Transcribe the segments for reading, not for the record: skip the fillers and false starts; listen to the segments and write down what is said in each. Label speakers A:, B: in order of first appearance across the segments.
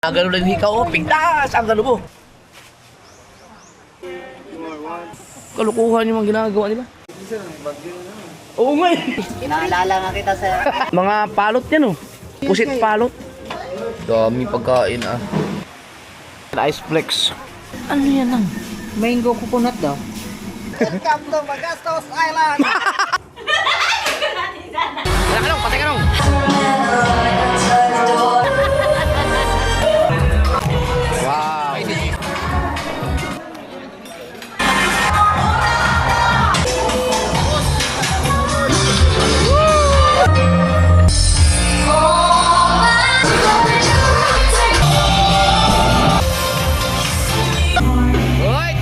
A: Gano'n lang hikaw, pigtas! Ang gano'n mo. Kalukuhan yung mga ginagawa nila. Oo nga eh.
B: Naalala nga kita sa...
A: Mga palot yan oh. Pusit palot. Dami pagkain ah. Ice flex. Ano yan ang?
B: Mango coconut daw. Welcome to Magastos Island!
A: Wala ka nung, patay ka nung. Wow. Hoy,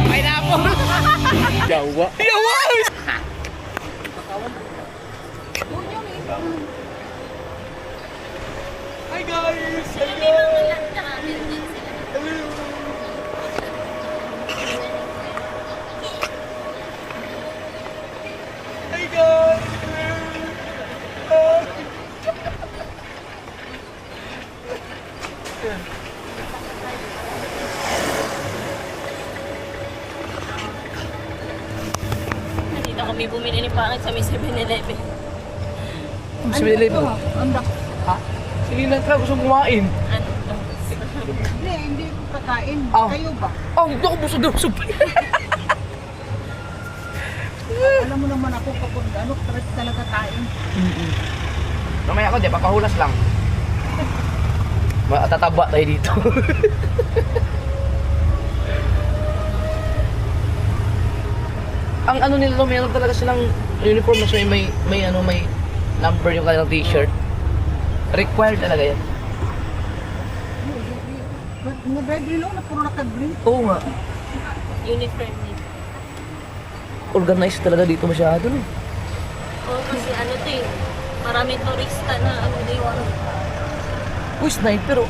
A: pineapple. Yawa. Yawa. Hi guys. Hi guys.
C: Dito kami bumili ni Pangit sa may 7-Eleven.
A: Sabi nila ito.
B: Andak.
A: Ha? Sige lang ka, gusto kumain.
C: Ano?
B: Hindi ko kakain.
A: Ah.
B: Kayo ba?
A: Oh, hindi ako busog na busog.
B: Alam mo naman ako kapag talaga kain.
A: Mamaya ako, di, papahulas lang. Matataba tayo dito. Ang ano nila, mayroon talaga silang uniform na so may number yung kanilang t-shirt. Required talaga yan.
B: Mga bread lang na puro naka-green.
A: Oo nga.
C: Uniform nito.
A: Organized talaga dito masyado. No?
C: Oo, kasi ano to eh. Maraming turista na ano dito.
A: Uy, sniper oh.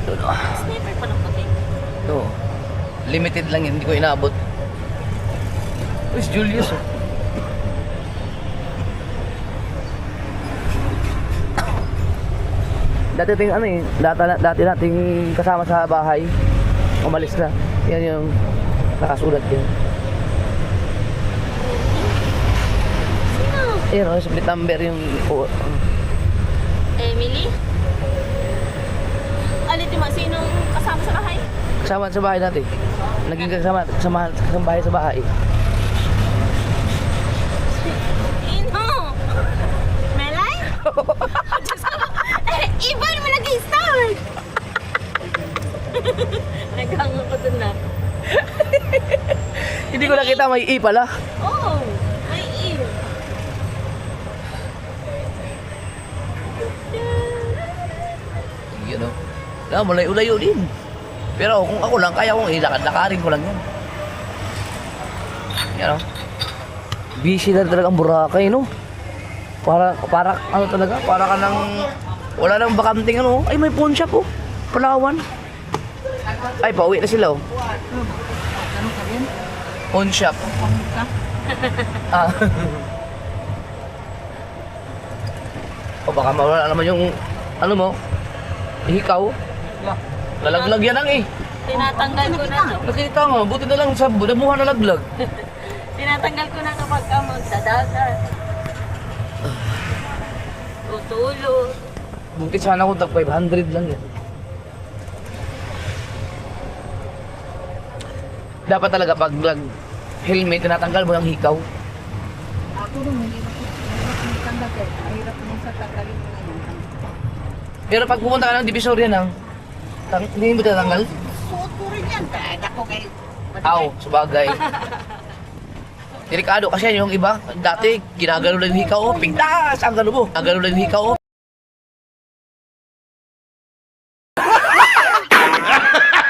A: Doon oh.
C: Sniper pa ng puti.
A: Oo. Limited lang yun, hindi ko inaabot. Uy, si Julius oh. Dati ting ano eh, dati nating kasama sa bahay. Umalis na. Yan yung nakasulat din.
C: Sino?
A: Ayan oh, split number yung
C: Emily? Alin mo, sinong kasama sa bahay?
A: kasama sa bahay natin. Naging kasama bahay sa bahay.
C: Sino? Melay? Iban mo nag-start! Naghango ko dun na.
A: Hindi ko nakita may E pala.
C: Oo, may ear.
A: You know. Na malayo-layo din. Pero kung ako lang, kaya kong ilakad-lakarin ko lang yan. Yan o. Busy na talaga ang Boracay, no? Para ano talaga? Para ka nang... Wala nang bakanting ano. Ay, may pawn shop, oh. Palawan. Ay, pauwi na sila, oh.
B: Ano ka rin?
A: Pawn shop.
B: Ka?
A: Ah. O baka mawala naman yung... Ano mo? Hikaw. Lalaglag yan ang eh.
C: Tinatanggal ko na to.
A: Nakita nga, buti na lang sa damuhan na laglag.
C: Tinatanggal ko na kapag ka magdadagat. Tutulog.
A: Buti sana kung tag 500 lang yan. Dapat talaga pag helmet, tinatanggal mo ng hikaw.
B: Ako nung hindi ko tanda ko. Mahirap nung sa tagalin ko ngayon.
A: Pero pag pumunta ka ng Divisoria nang, hindi mo tinatanggal?
B: Suot ko rin yan. Kahit ako kayo.
A: Aw, sabagay. Delikado kasi yung iba, dati ginagano lang yung hikaw, oh, pigtas! Ang gano mo, gano lang yung hikaw, oh.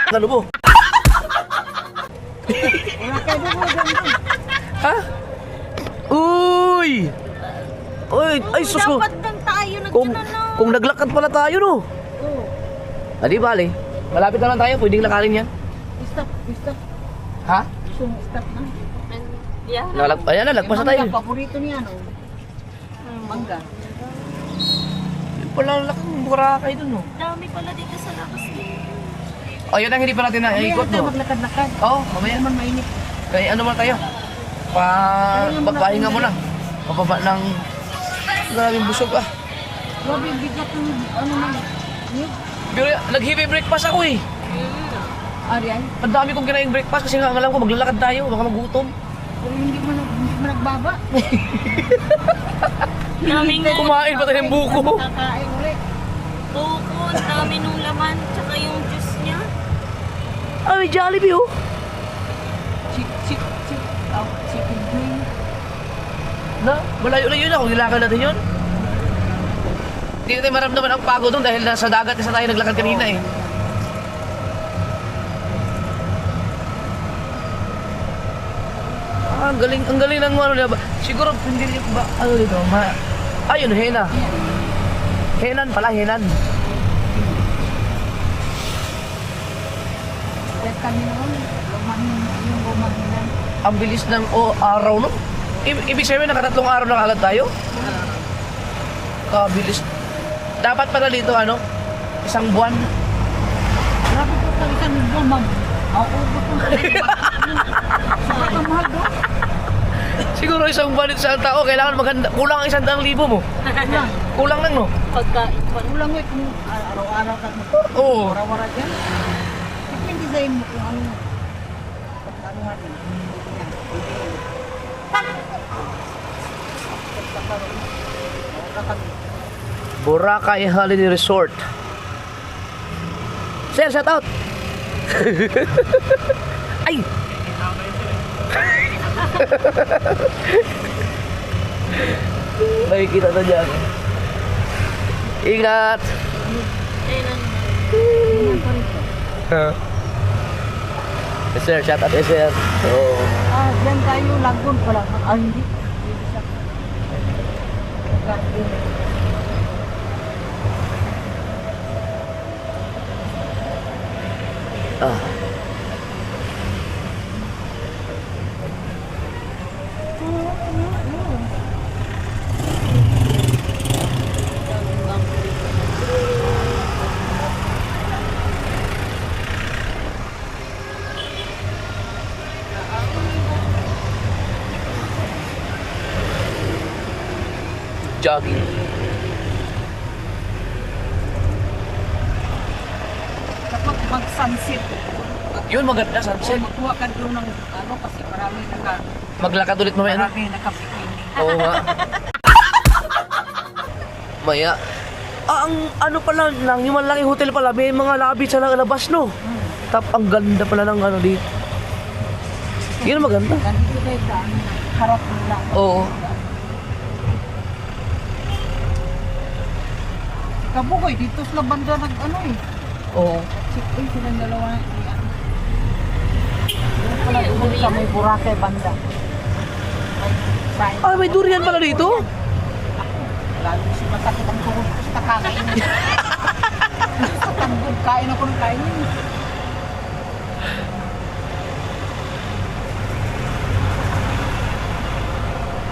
A: Gano mo?
B: Wala kayo mo dyan.
A: Ha? Uy! Uy, ay sus ko.
C: Dapat lang tayo
A: Kung,
C: nagkano.
A: kung naglakad pala tayo, no?
B: Oo.
A: Adi bale, malapit naman tayo, pwedeng lakarin yan.
B: Stop.
A: Ha?
B: Gusto mo stop na?
C: Yeah.
A: Ayan na, lagpas na tayo.
B: Mangga, paborito niya, no? Mangga.
A: pala ang laking Boracay dun, no?
C: Dami pala dito sa labas din.
A: Oh, yun ang hindi pa natin naikot,
B: tayo
A: no?
B: maglakad-lakad.
A: Oo, mamaya.
B: Hindi man mainit.
A: Kaya ano muna tayo? Magpahinga muna. Pababa ng... Maraming busog ah.
B: Grabe, bigat ng ano man.
A: Pero nag-heavy breakfast ako eh.
B: Ariay.
A: Ang dami kong kinaing breakfast kasi nga alam ko maglalakad tayo, baka magutom.
B: Pero hindi mo nagbaba.
C: Daming
A: Kumain pa tayo ng buko.
B: Kakain ulit.
C: buko, dami nung laman, tsaka yung juice niya.
A: Ay, may Jollibee oh.
B: Chicken wing.
A: Na, malayo-layo na kung nilakad natin yun. Hindi natin maramdaman ang pagod doon dahil nasa dagat na sa tayo naglakad kanina eh. Ah, ang galing ng ano nila ba? Siguro hindi ba ano dito? Ayun, hena. Henan pala, henan.
B: Kahit kanina nun, yung gumahinan.
A: Ang bilis ng araw no? Ibig sabihin nakatatlong araw na kagad tayo? Kabilis. Dapat pala dito ano? Isang buwan.
B: Grabe po sa isang buwan, ma'am. Ako po po. Sobrang mahal doon.
A: Siguro isang buwan dito sa tao, kailangan maganda. Kulang ang 100,000 mo. Kulang lang no?
C: Pagkain pa.
B: Ulang mo kung araw-araw ka mo.
A: Oo.
B: Wara-wara dyan. Depende sa'yo mo kung ano. Pagkano natin. Yan.
A: Boracay Holiday Resort. Sir, shout out. Ay. Nakikita na dyan. Ingat.
C: Ayun.
A: Yes sir, shout out yes sir. So,
B: Diyan tayo, Lagun pala. Hindi. Lagun.
A: ah. Jogging.
B: Kapag mag-sunset,
A: Yun maganda sunset.
B: magkuha ka doon ng ano kasi
A: Maglakad ulit mamaya no?
B: marami nakapikini.
A: Oo nga. Maya. Ang ano pala lang, yung malaking hotel pala, may mga lobby sa labas no. Ang ganda pala ng ano dito. Yun maganda.
B: Ganito kayo sa harap nila.
A: Oo.
B: Kabugoy, dito sa banda nag ano eh.
A: Oo.
B: Check-in silang dalawa. Doon pala doon sa may Boracay banda. May
A: Ah, may durian pala dito?
B: lalo si masakit ang tuhod ko sa kakain. Sa tanggod, kain ako ng kain.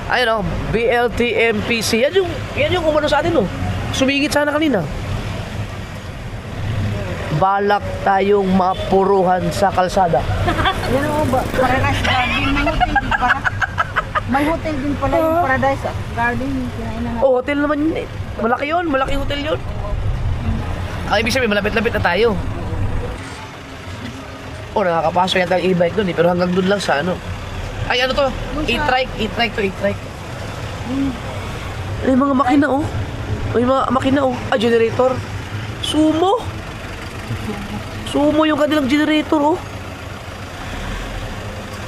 A: Ayun oh, BLTMPC. Yan yung umano sa atin oh. Sumingit sana kanina. Balak tayong mapuruhan sa kalsada.
B: Yan o ba? Paradise Garden. May hotel din para. May hotel din pala yung Paradise Garden. Yung kinain na
A: Oh, hotel naman yun eh. Malaki yun, malaking hotel yun. Ang ibig sabihin, malapit-lapit na tayo. Oh, nakakapasok yata ang e-bike doon eh. Pero hanggang doon lang sa ano. Ay, ano to? E-trike. Ay, mga makina oh. May mga makina oh. Ah, generator. Sumo yung kanilang generator oh.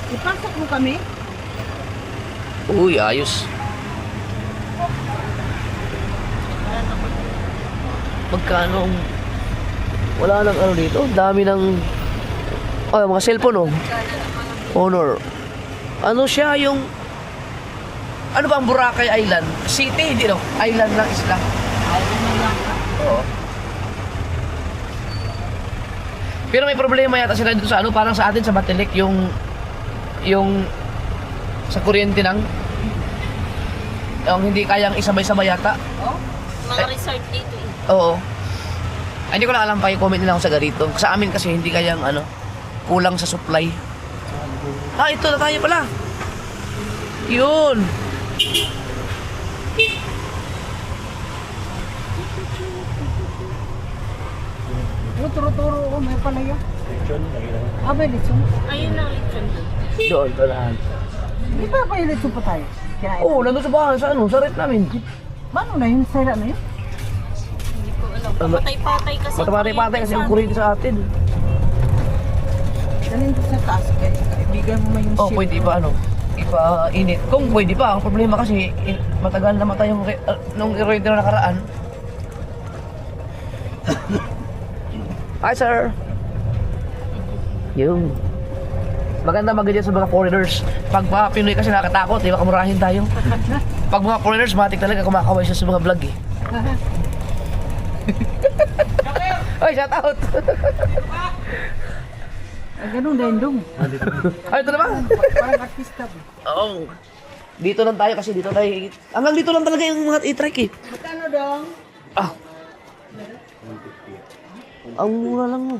B: ipasok mo kami.
A: Uy, ayos. Magkano? Wala nang ano dito. Dami ng mga cellphone oh. Honor. Ano siya yung ano ba ang Boracay Island? City, hindi no? Island lang isla. Oo. Pero may problema yata sila dito sa ano, parang sa atin sa Batelec yung sa kuryente nang yung hindi kayang isabay-sabay yata.
B: Oh?
C: Mga resort dito eh.
A: Oo. Ay, hindi ko na alam pa, i-comment nila ako sa ganito. Sa amin kasi hindi kayang ano, kulang sa supply. Ah, ito na tayo pala. Yun.
B: Yung turo-turo ko, may palaya. Ah, may lechon.
C: Ayun na, lechon.
A: Doon, doon.
B: Hindi ba may lechon pa tayo? Kinain.
A: Oo, nandun sa bahay, sa ano, sa rep namin.
B: Paano na yun? Sira na yun?
C: Hindi ko alam. Patay-patay kasi.
A: Matapatay-patay kasi ang kuryente sa atin.
B: Dalhin ko sa taas. Kaya kaibigan mo may yung
A: Oh,
B: ship.
A: pwede pa ano, ipa-init. Kung pwede pa, ang problema kasi matagal na matay yung nung kuryente na nakaraan. Hi, sir. Yung maganda mag-gadget sa mga foreigners. Pag mga Pinoy kasi nakakatakot, di ba kamurahin tayo? Pag mga foreigners, matik talaga kumakaway siya sa mga vlog eh. Oy, shout out!
B: Ah, ganun din dong.
A: Ay, ito na ba?
B: Parang artista ba?
A: Oo. Dito lang tayo kasi dito tayo. Hanggang dito lang talaga yung mga e-trike eh.
B: Magkano dong?
A: Ah. Ang mura lang mo.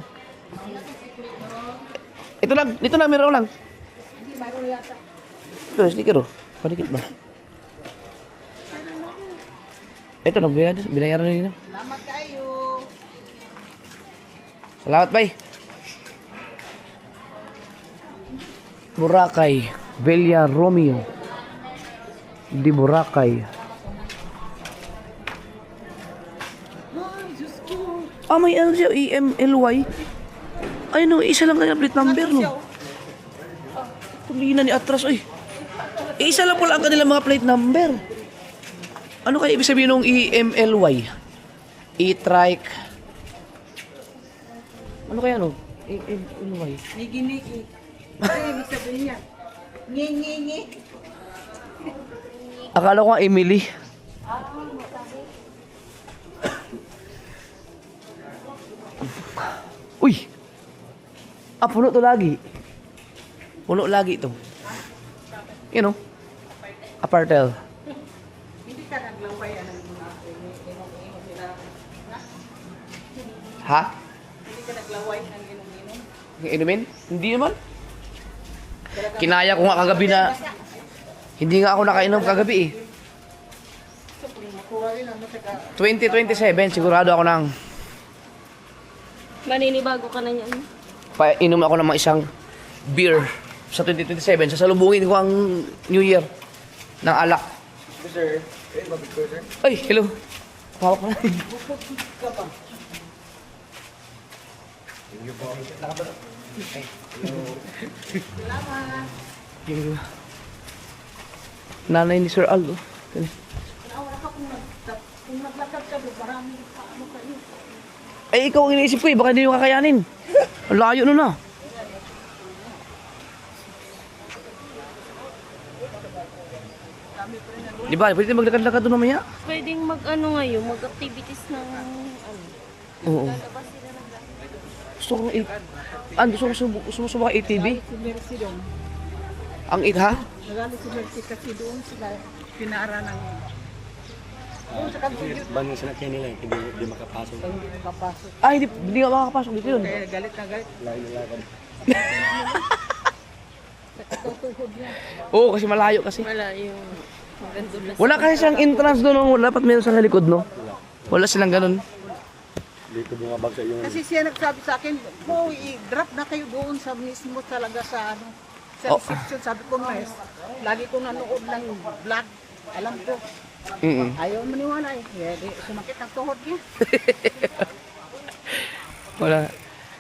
A: Ito lang, dito na meron lang.
B: Hindi, mayroon yata.
A: Ito, sticker oh. Panikit ba? Ito na, binayaran na nila.
B: Salamat kayo.
A: Salamat, bay. Boracay, Villa Romeo. Di Boracay. Ah, may ano siya, EMLY. Ay no, isa lang kaya plate number no. Tulina ni Atras, oy. Isa lang pala ang kanilang mga plate number. Ano kaya ibig sabihin ng EMLY? E-trike. Ano kaya no? EMLY.
B: Nigi-nigi. Ano ibig sabihin niya? Ngi-ngi-ngi.
A: Akala ko nga Emily. Uy! Ah, puno to lagi. Puno lagi to. You know? Apartel.
B: Hindi ka naglaway ng mga
A: Ha?
B: Hindi ka naglaway ng inom-inom.
A: Yung inumin? Hindi naman. Kinaya ko nga kagabi na hindi nga ako nakainom kagabi eh. 2027 sigurado ako ng
C: Maninibago ka na niyan.
A: painom ako ng mga isang beer sa 2027. Sasalubungin ko ang New Year ng alak.
D: Sir, sir.
A: Ay, hello. Hawak na. Yung nanay ni Sir Aldo.
B: Kung naglakad ka, marami pa ano kayo.
A: Ay, ikaw ang iniisip ko eh. Baka hindi nyo kakayanin. Ang layo nun ah. Di ba? Pwede maglakad-lakad doon mamaya.
C: Pwedeng mag-ano ngayon, mag-activities ng ano.
A: Oo.
C: Lalabas sila ng
A: Gusto kong sumubok ATV.
B: Si Mercy doon.
A: Ang ha?
B: Nagalit si Mercy kasi doon sila pinara ng... Doon sa kanto
D: Banong sinakyan nila, hindi makapasok.
B: hindi makapasok.
A: Ah, hindi nga makakapasok dito yun.
B: Kaya galit na galit.
D: Lain na lakad.
B: Tutuhod niya.
A: Oo, kasi malayo kasi.
C: wala yung maganda.
A: Wala kasi siyang entrance doon. No? Dapat meron sa likod, no? Wala silang ganun.
D: Dito bumabag sa yung...
B: Kasi siya nagsabi sa akin, oh, i-drop na kayo doon sa mismo talaga sa ano. Sa
A: Oh.
B: reception, sabi ko nga, lagi ko nanood ng vlog. Alam ko, ayaw maniwala eh. Di, sumakit ang tuhod niya.
A: Wala.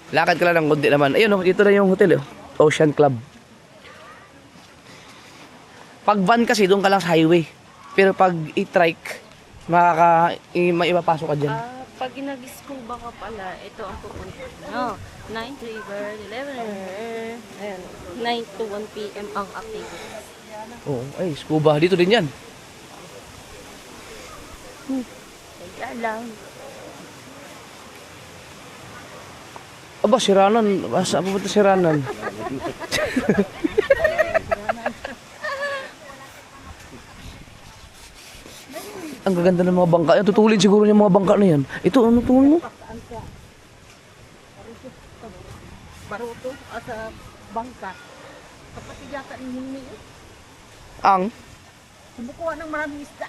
A: Lakad ka lang ng kundi naman. Ayun, no? Dito na yung hotel, Ocean Club. Pag van kasi, doon ka lang sa highway. Pero pag e-trike, maipapasok ka dyan.
C: Pag nag-school ba ka pala, ito ang pupunta. No, 9 to 11. Ayan, 9 to 1 p.m. ang activity.
A: Oo, ay, scuba. Dito din yan.
C: Kaya lang.
A: Aba, Siranan. Saan pupunta Siranan? Ang gaganda ng mga bangka. Yan, tutulin siguro yung mga bangka na yan. Ito, ano tulin mo?
B: Baruto sa bangka. Kapatid yata ni Himi.
A: Ang?
B: Kumukuha ng maraming isda.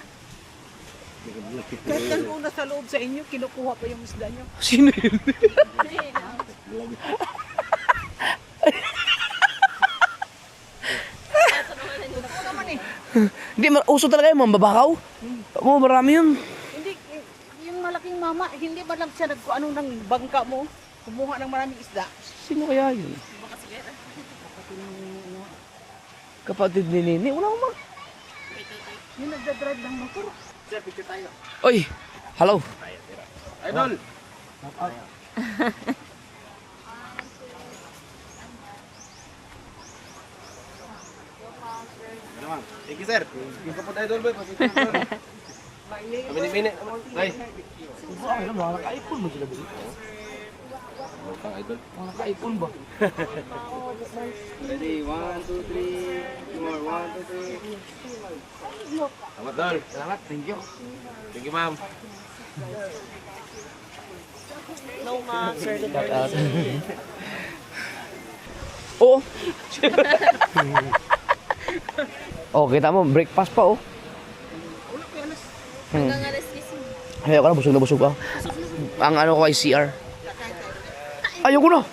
B: Kahit yan kung nasa loob sa inyo, kinukuha pa yung isda nyo.
A: Sino yun?
B: Ako naman eh.
A: Hindi, uso talaga yung mambabakaw. Oo, marami yun.
B: Hindi, yung malaking mama, hindi ba lang siya nagkuano ng bangka mo? Kumuha ng maraming isda.
A: Sino kaya yun? Kapatid ni Nini. Wala akong
B: Yung nagdadrive ng motor.
A: Oy, hello.
D: Idol! Thank you, sir. Yung kapot idol ba? Mini-mini. Ay.
A: Mga naka-iPhone mo sila ba?
D: Ang idol.
A: Mga naka-iPhone ba?
D: Ready? 1, 2, 3. Two more. 1, 2, 3. Salamat, Dol.
A: Salamat, thank you.
D: Thank you, ma'am.
C: No, ma'am, sir.
A: Oo. Oh, kita mo, breakfast pa oh.
C: Hanggang alas 10.
A: Ayaw ka na, busog na busog ako. Ang ano ko ay CR. Ayaw ko na.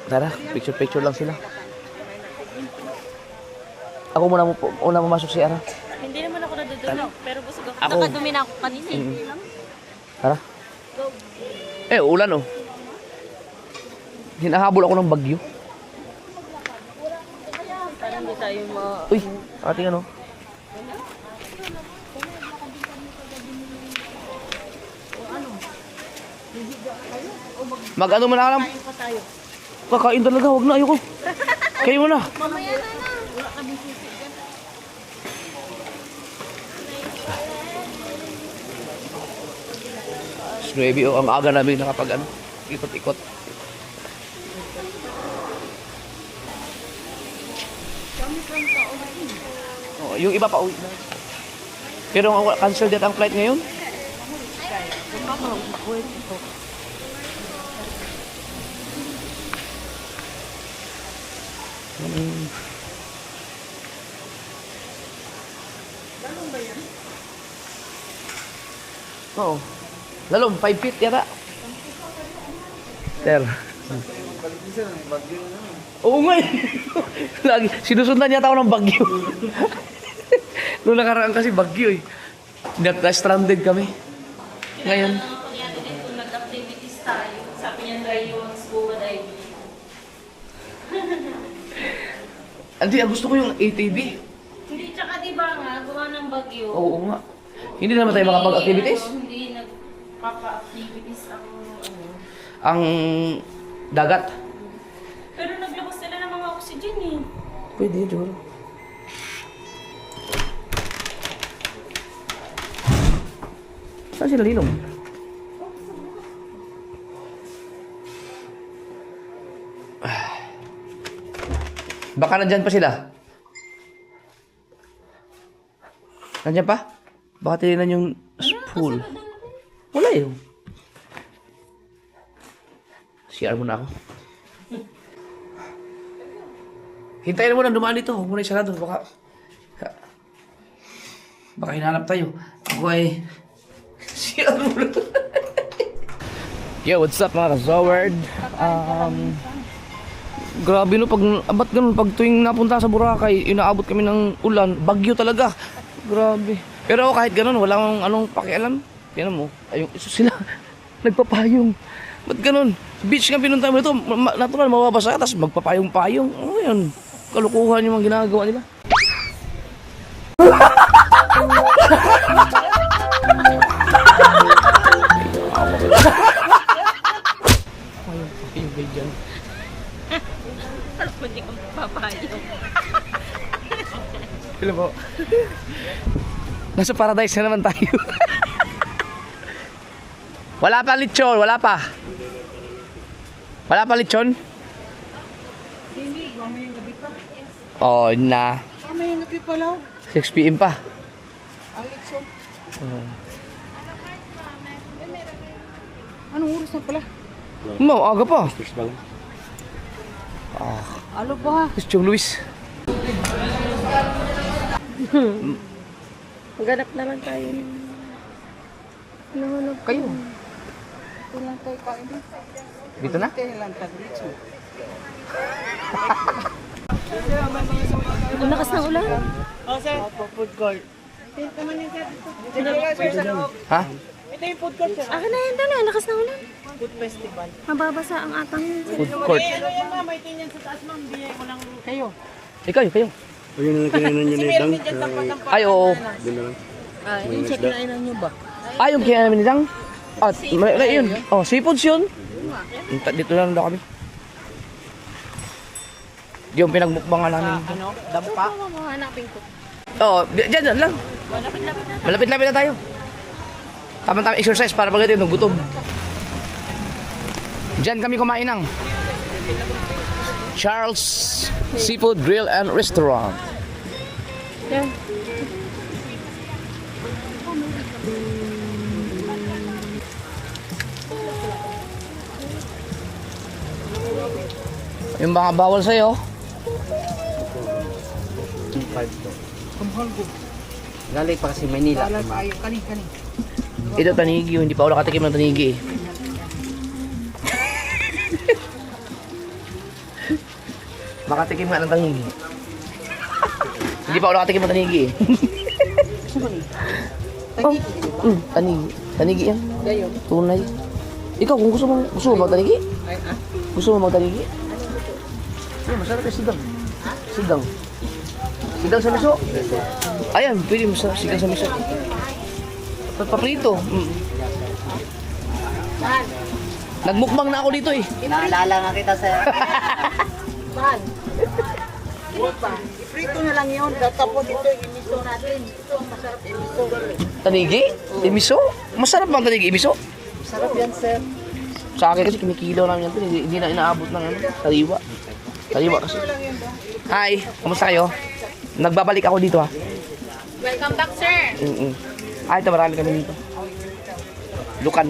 A: Tara, picture lang sila. Ako muna pumasok si Ara.
C: Hindi naman ako nadudulog, pero busog ako.
A: Ako.
C: Nakadumi na ako kanina.
A: Tara. Eh, ulan oh. Hinahabol ako ng bagyo.
C: Parang hindi tayo
A: Uy, ating ano. Mag-ano mo na alam? Kakain talaga, wag na, ayoko. Kayo mo na.
C: Mamaya na na.
A: Maybe ang aga namin nakapag ano, ikot-ikot. Oh, yung iba pa uwi na. Pero cancel din ang flight ngayon. Oo. Lalong, 5 feet yata. Sir. Oo nga eh. Lagi, sinusundan yata ako ng bagyo. Noong nakaraan kasi bagyo eh. Na-stranded kami. Ngayon.
C: Nangyari din kung nag-activities tayo. Sabi niya, try yung scuba diving.
A: Hindi, gusto ko yung ATV.
C: Hindi, tsaka diba nga, gawa ng bagyo.
A: Oo nga. Hindi naman tayo makapag-activities.
C: Hindi nagpapa-activities ang ano.
A: Ang dagat.
C: Pero naglabas sila ng mga oxygen eh.
A: Pwede, Joro. Saan sila Linong? Baka nandyan pa sila. Nandyan pa? Baka tininan yung pool. Wala yun. CR muna ako. Hintayin mo nang dumaan dito. Huwag mo na isarado. Baka hinanap tayo. Ako ay... CR muna. Yo, what's up mga ka-Zoward? Grabe no, ba't ganun? Pag tuwing napunta sa Boracay, inaabot kami ng ulan. Bagyo talaga. Grabe. Pero kahit ganun, walang anong pakialam. Tingnan mo, ayun, sila nagpapayong. Ba't ganun? Beach nga pinunta mo ito, natural, mababasa ka, tapos magpapayong-payong. Ano yun? Kalukuhan yung mga ginagawa nila. Payong kayo dyan.
C: Tapos pwede kang papayong.
A: Hello po. Nasa paradise na naman tayo. Wala pa lechon, wala pa. Wala pa lechon? Oh, na.
B: May napi pala.
A: 6 p.m. pa.
B: Ang litson. Anong oras na pala?
A: Mau, aga pa.
B: Ano ba?
A: Chong Luis.
C: Ganap naman tayo. Nahanap
A: Kayo.
B: Kailan tayo kain din?
A: Dito na?
B: Kailan tayo litson?
C: Ang lakas ng ulan.
B: Food court.
A: Ha?
C: Akin na yan, dala. Ang lakas ng ulan.
B: Food festival.
C: Mababasa ang atang.
A: Food court.
B: Kayo?
A: Kayo.
D: Ayun na lang kinanan nyo na idang.
A: Ay, oo.
D: Doon na lang.
B: Yung sa kinainan nyo ba?
A: Ay, yung kaya namin nitang. At, yun. Oh, seafoods yun. Dito lang daw kami. Yung pinagmukbangan namin.
B: Ano? Dampa?
C: Hanapin ko.
A: Oo, dyan lang. Malapit-lapit na tayo. Tama-tama exercise para pag ito gutom. Diyan kami kumain ng Charles Seafood Grill and Restaurant.
C: Yan.
A: Yung mga bawal sa'yo.
E: Galing pa kasi Manila.
B: Tayo, kani.
A: Ito tanigi, hindi pa ako nakatikim ng tanigi eh. Makatikim nga ng tanigi. Hindi pa ako nakatikim ng tanigi eh. Oh, tanigi. Tanigi yan.
B: Gayo.
A: Tunay. Ikaw, kung gusto mo magtanigi?
B: Ay, ah?
A: Gusto mo magtanigi? Yeah, masarap yung sidang. Sidang. Sidang sa miso. Ayan, pwede masarap sidang sa miso. Paprito. Nagmukbang na ako dito eh.
E: Naalala nga kita sa...
B: Man. Iprito na lang yun. Tapos ito yung imiso natin. Ito, masarap imiso.
A: Tanigi? Imiso? Masarap bang tanigi? Imiso?
B: Sarap yan, sir.
A: Sa akin kasi kinikilaw namin yan. Hindi na inaabot ng ano, sariwa. Sariwa kasi. Hi, kamusta kayo? Nagbabalik ako dito ha.
C: Welcome back, sir.
A: Ay, ito marami kami dito. Lukan.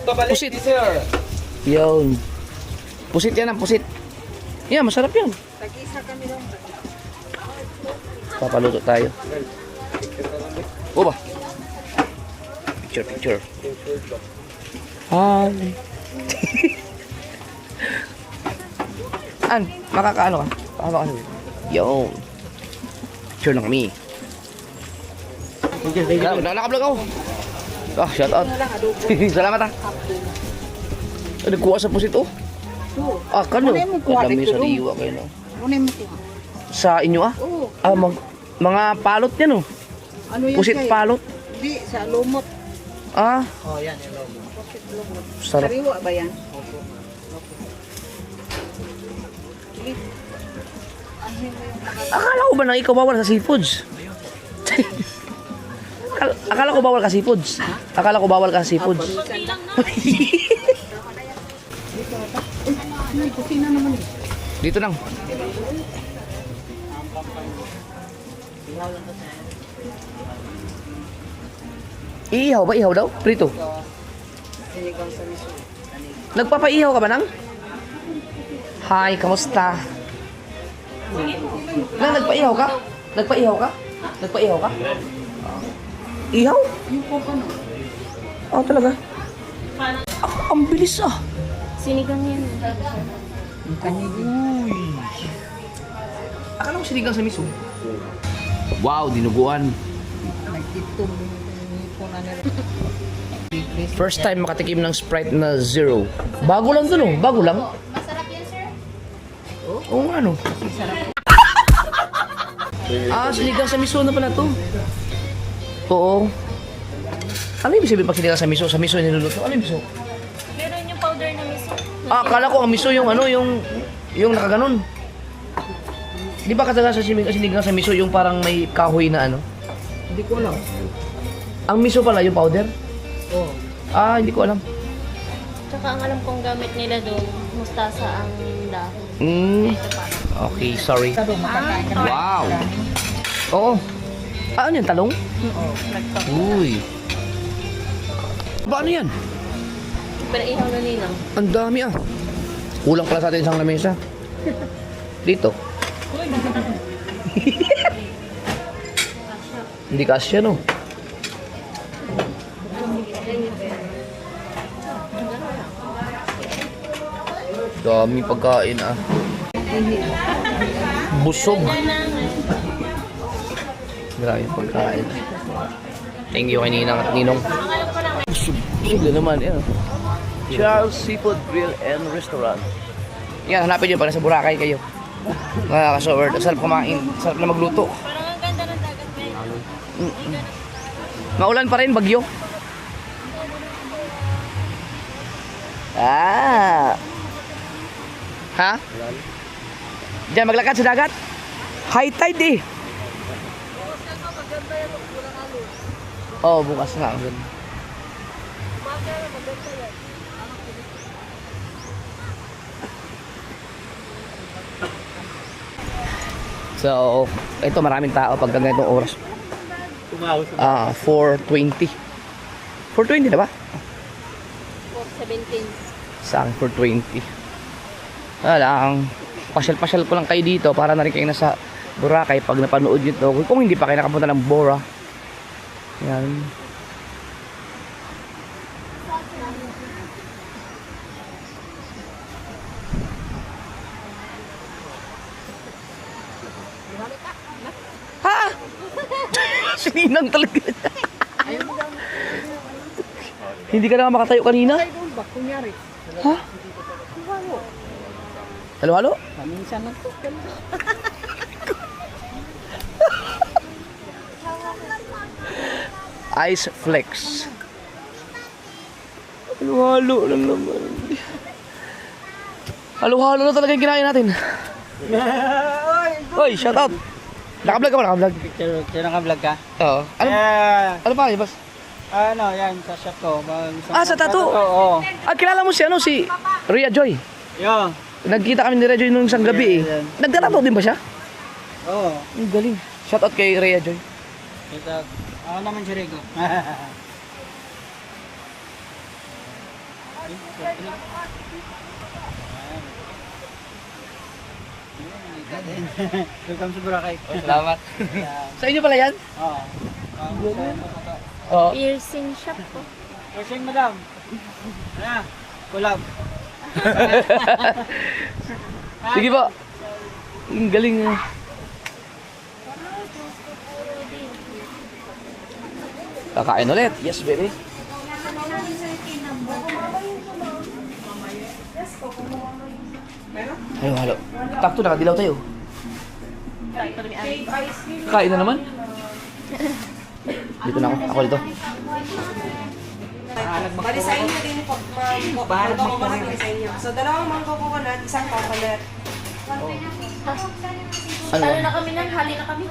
A: Pusit. Yun. Pusit yan ang pusit. Yeah, masarap yan.
B: Tag-isa kami lang.
A: Papaluto tayo. O ba? Picture. Hi. An, makakaano ka? Makakaano ka? Yun. Picture lang kami. Nakablog ako. Ah, shout out. Salamat ah. Nagkuha sa pusit oh. Ah, kano? Kadami sa liwa kayo no.
B: Kunin mo ito.
A: Sa inyo ah?
B: Oo.
A: Ah, mga palot yan oh.
B: Ano yan,
A: Pusit
B: sir?
A: palot.
B: Di, sa lumot.
A: Ah,
E: Oh, yan. Yung logo.
A: sarap.
B: Sariwa ba yan?
A: Akala ko ba na ikaw bawal sa seafoods? Akala ko bawal ka seafoods. Akala ko bawal ka seafoods.
B: May kusina naman eh.
A: Dito lang. Iihaw ba? Ihaw daw? Prito? Nagpapaihaw ka ba nang? Hi, kamusta? Nagpaihaw ka? Nagpaihaw ka? Nagpaihaw ka? Ihaw?
B: Yung po ano?
A: Oh, talaga? Ang bilis ah.
C: Sinigang yan.
B: Yung kanigi.
A: Akala ko sinigang sa miso. Wow, dinuguan.
B: Nagtitong po na nila.
A: First time makatikim ng Sprite na zero. Bago lang to no? Bago lang.
C: Masarap yan, sir.
A: Oo nga no. Ah, sinigang sa miso na pala to. Oo. Ano yung sabihin pag sinigang sa miso? Sa miso niluluto? Ano yung miso?
C: Meron yung powder na miso.
A: Ah, akala ko ang miso yung ano, yung nakaganon. Di ba kataga sa sinigang sa miso yung parang may kahoy na ano?
B: Hindi ko alam.
A: Ang miso pala yung powder?
B: Oo.
A: Ah, hindi ko alam.
C: Tsaka ang alam kong gamit nila doon, mustasa ang dahon.
A: Hmm.
C: Ito pa.
A: Okay, sorry.
B: Tado, makakain ka na.
A: Wow. Oo. Ano yan, talong? Uy. Ba, ano yan?
C: Pinaihaw na ninang.
A: Ang dami ah. Kulang pala sa atin isang lamesa. Dito. Hindi kasya, no? Dami pagkain ah. Busog. Grabe pagkain. Thank you kay Ninang at Ninong. Busog. Busog na naman yan. Charles Seafood Grill and Restaurant. Yan, hanapin nyo para sa Boracay kayo. Mga kasover, sarap kumain, sarap na magluto.
C: Parang ang ganda ng dagat ngayon.
A: Maulan pa rin, bagyo. Ah. Ha? Diyan maglakad sa dagat. High tide eh. Oh, bukas na. So, ito maraming tao pag ganitong oras. 4:20. 4:20 na ba?
C: 17.
A: Sa akin 4:20. Lang, pasyal-pasyal ko lang kayo dito para na rin kayo nasa Boracay pag napanood nyo to. Kung hindi pa kayo nakapunta ng Bora. Yan. Ha? Sininang talaga. Hindi ka na makatayo kanina?
B: Bak, kunyari.
A: Ha? Halo-halo?
B: Paminsan na to.
A: Ice Flex. Halo-halo lang naman. Halo-halo na talaga yung kinain natin. Hoy, shout out. Naka-vlog ka ba? Naka-vlog?
E: Sino naka-vlog ka?
A: Oo. Ano pa? Boss?
E: Ano, yan, sa shop ko.
A: Sa tattoo?
E: Oo.
A: Ah, kilala mo si Rhea Joy.
E: Yo.
A: Nagkita kami ni Rhea Joy nung isang gabi eh. Nagtatato din ba siya?
E: Oo.
A: Ang galing. Shout out kay Rhea Joy.
E: Ito, ako naman si Rigo. Welcome sa Boracay.
A: Salamat. Sa inyo pala yan?
E: Oo.
A: Oo.
C: Piercing shop po.
E: Persing, madam. Ano? Kulab.
A: Sige po. Ang galing eh. Kakain ulit. Yes, baby. Halo, halo. Takto, nakadilaw tayo. Kain na naman. Dito na ako. Ako dito.
F: Bali sa inyo din po, ma'am. Coconut sa inyo. So, dalawang manggo coconut, isang coconut.
A: Ano?
C: Talo na kami nang, hali na kami.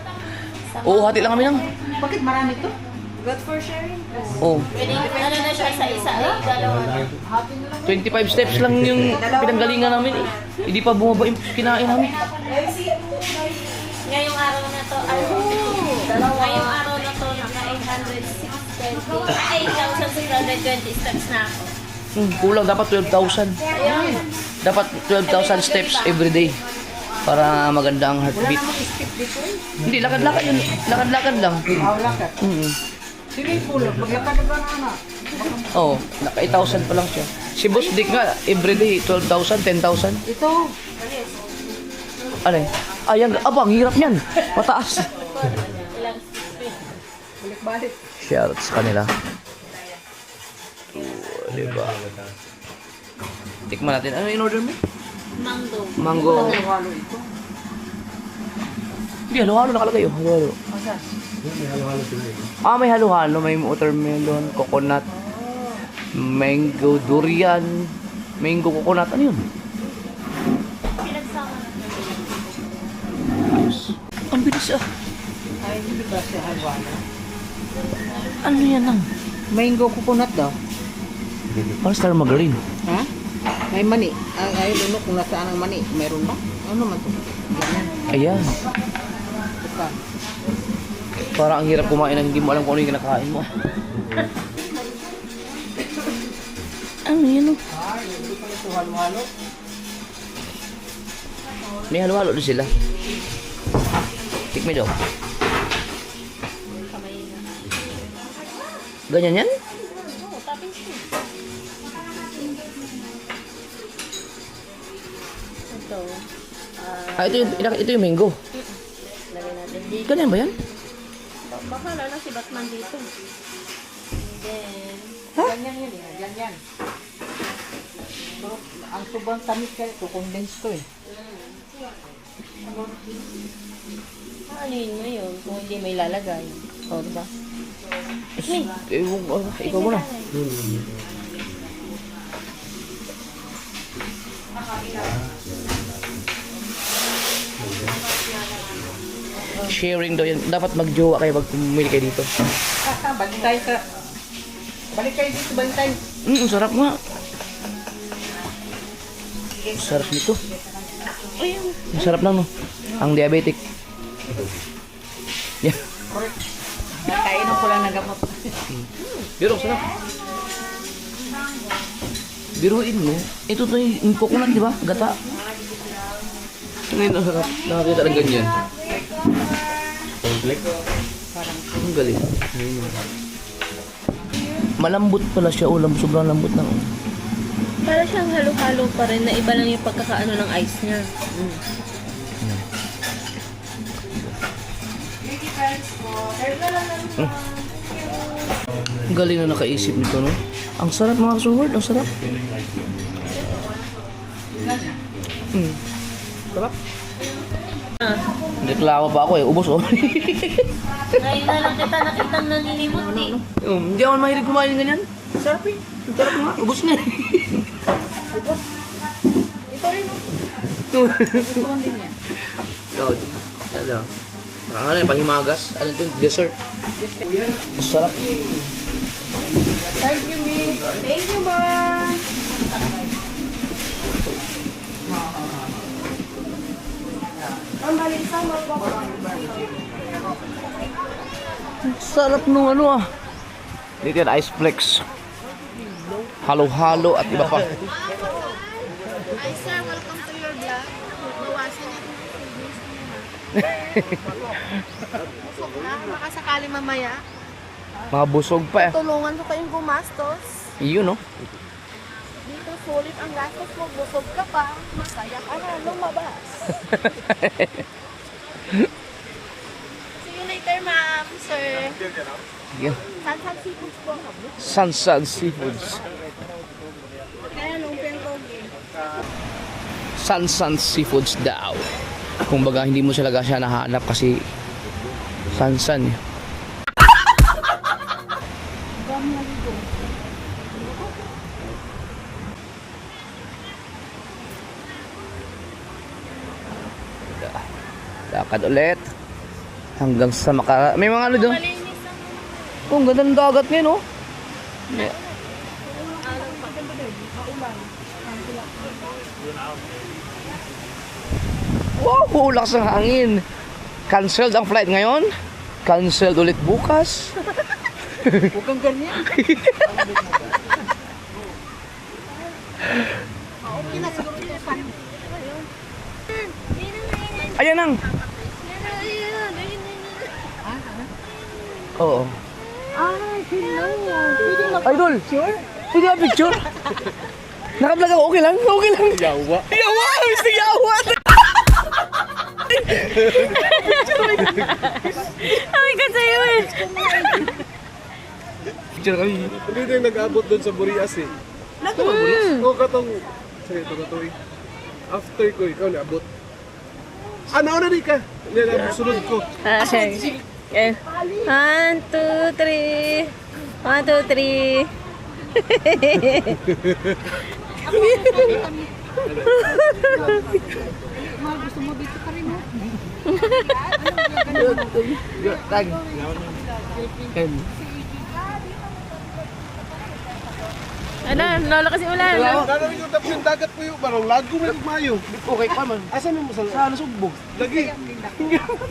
A: Oo, hati lang kami ng.
B: Bakit marami to?
F: Good for sharing.
A: Oo.
C: Pwede, ano na siya sa isa ay dalawa.
A: 25 steps lang yung pinanggalingan namin eh. Hindi pa bumaba yung kinain namin.
C: Ngayong araw na to, ngayong araw na to, naka 8,620 steps na ako.
A: Kulang, dapat 12,000. Dapat 12,000 steps every day. Para maganda ang heartbeat. Hindi, lakad-lakad yun. Lakad-lakad lang.
B: Lakad. Sige, pulo. Maglakad ba na na?
A: Oo, naka 8,000 pa lang siya. Si Boss Dick nga, everyday 12,000, 10,000.
B: Ito.
A: Ano eh? Ayan, aba, ang hirap niyan. Mataas.
B: Balik-balik.
A: Shout sa kanila. Diba? Tikman natin. Ano in-order mo?
C: Mango.
A: Mango. Hindi, halo-halo nakalagay. Oh. Halo-halo. Ah, may halo-halo. May watermelon, coconut, mango, durian, mango, coconut. Ano yun?
C: Pinagsama na.
A: Ayos. Ang bilis ah.
B: Ay, hindi ba siya halo-halo?
A: Ano yan lang?
B: Mango coconut daw.
A: Parang star margarine.
B: Ha? May mani. Ay, lunok kung nasaan ang mani. Mayroon ba? Ano man to?
A: Ayan. Parang ang hirap kumain na hindi mo alam kung ano yung kinakain mo. Ano yun? May halo-halo din sila. Tikmi daw. Ganyan yan?
C: Ito.
A: Ito yung mango.
C: Lagay natin dito.
A: Ganyan ba yan?
C: Baka wala na si Batman dito. And then,
B: Ganyan yan eh. Ganyan. Pero ang sobrang tamis kaya ito, condense to eh.
C: ano yun ngayon kung hindi may lalagay? O, diba?
A: Ikaw muna. Sharing daw yan. Dapat magjowa kayo pag pumili kayo dito.
B: Balik tayo sa... Balik kayo dito, balik tayo.
A: Sarap nga. Sarap nito. Masarap lang no. Ang diabetic. Yeah.
B: Kainom ko lang ng gamot.
A: Pero sarap. Biruin mo. Ito to yung coconut, di ba? Gata. Ngayon nakakita ng ganyan. Ang galing. Malambot pala siya. Ulam, sobrang lambot na.
C: Para siyang halo-halo pa rin na iba lang yung pagkakaano ng ice niya.
A: Ang galing na nakaisip nito, no? Ang sarap mga kasuhord, ang sarap. Sarap. Reklamo pa ako eh, ubos oh.
C: Ngayon na lang kita nakitang nanilimot eh.
A: Hindi ako mahilig kumain ng ganyan. Sarap eh. Ang sarap nga, ubos nga eh.
B: Ito rin o. Ito din yan.
A: Ikaw, ano? Ano yung panghimagas? Ano ito? Dessert. Ang sarap.
B: Thank you, Miss. Thank you, Mom.
A: Sarap nung ano ah. Dito yan, ice flex. Halo-halo at iba pa.
G: Hi sir, welcome to your vlog. Bawasan niyo yung videos niyo ha. Busog na, baka sakali mamaya.
A: Mga busog pa eh.
G: Tulungan ko kayong gumastos.
A: Yun no?
G: Dito sulit ang gastos mo, busog ka pa. Masaya ka na lumabas. See you later ma'am, sir.
A: Yan.
G: Sansan seafoods po.
A: Sansan Seafoods.
G: Kaya lumpia ko.
A: Sansan Seafoods daw. Kung baga hindi mo talaga siya nahanap kasi Sansan eh. Lakad ulit hanggang sa may mga ano doon. Oh, ang ganda ng dagat ngayon oh. Wow, lakas ng hangin. Canceled ang flight ngayon. Canceled ulit bukas.
B: Huwag kang ganyan.
A: Ayan ang. Oo.
B: Ay, hello.
A: Idol. Pwede ba picture? Naka-vlog ako. Okay lang? Okay lang. Yawa. Yawa! Mr. Yawa!
C: Ay, ka sa'yo eh.
A: Picture kami.
D: Hindi yung nag-abot doon sa Burias eh.
A: Nagka ba, Boris?
D: Oo, katong... Sige, ito eh. After ko, ikaw naabot. Nauna rin ka. Hindi, sunod ko.
C: Okay. Okay. 1, 2, 3. 1, 2, 3.
B: Gusto mo dito ka rin mo?
A: Tag. And
C: Ano, lalakas yung ulan.
D: Gano'n yung tapos yung dagat po yung parang lago may mayo.
A: Okay pa man.
D: Asan mo sa
A: Sa Subo.
D: lagi?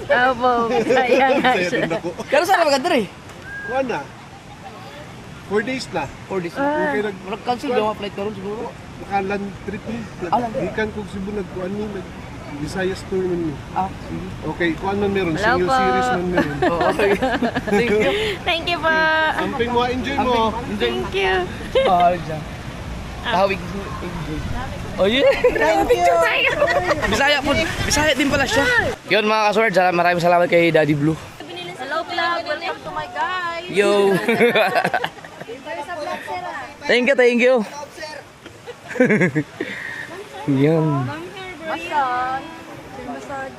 C: Opo, kaya nga
D: Saya
C: siya.
D: din ako.
A: Pero saan maganda rin?
D: Kuha na. 4 days na.
A: For this.
D: Okay,
A: Cancel yung mga flight karon siguro.
D: nakaland trip ni. Gikan kog Cebu nagkuan ni nag Visayas tour man ni.
A: Sige.
D: Okay, kuan man meron,
C: Hello
D: single
C: po.
D: series man meron.
A: Oo, okay. Thank you.
C: Thank you po.
D: Amping mo, enjoy mo.
C: Thank you.
A: Oh, dyan. Tawig. Oh, yeah.
C: Picture tayo.
A: Bisaya po. Bisaya din pala siya. Yun mga kasword, maraming salamat kay Daddy Blue.
C: Hello vlog, welcome to my guys.
A: Yo. Thank you, thank you. Yan.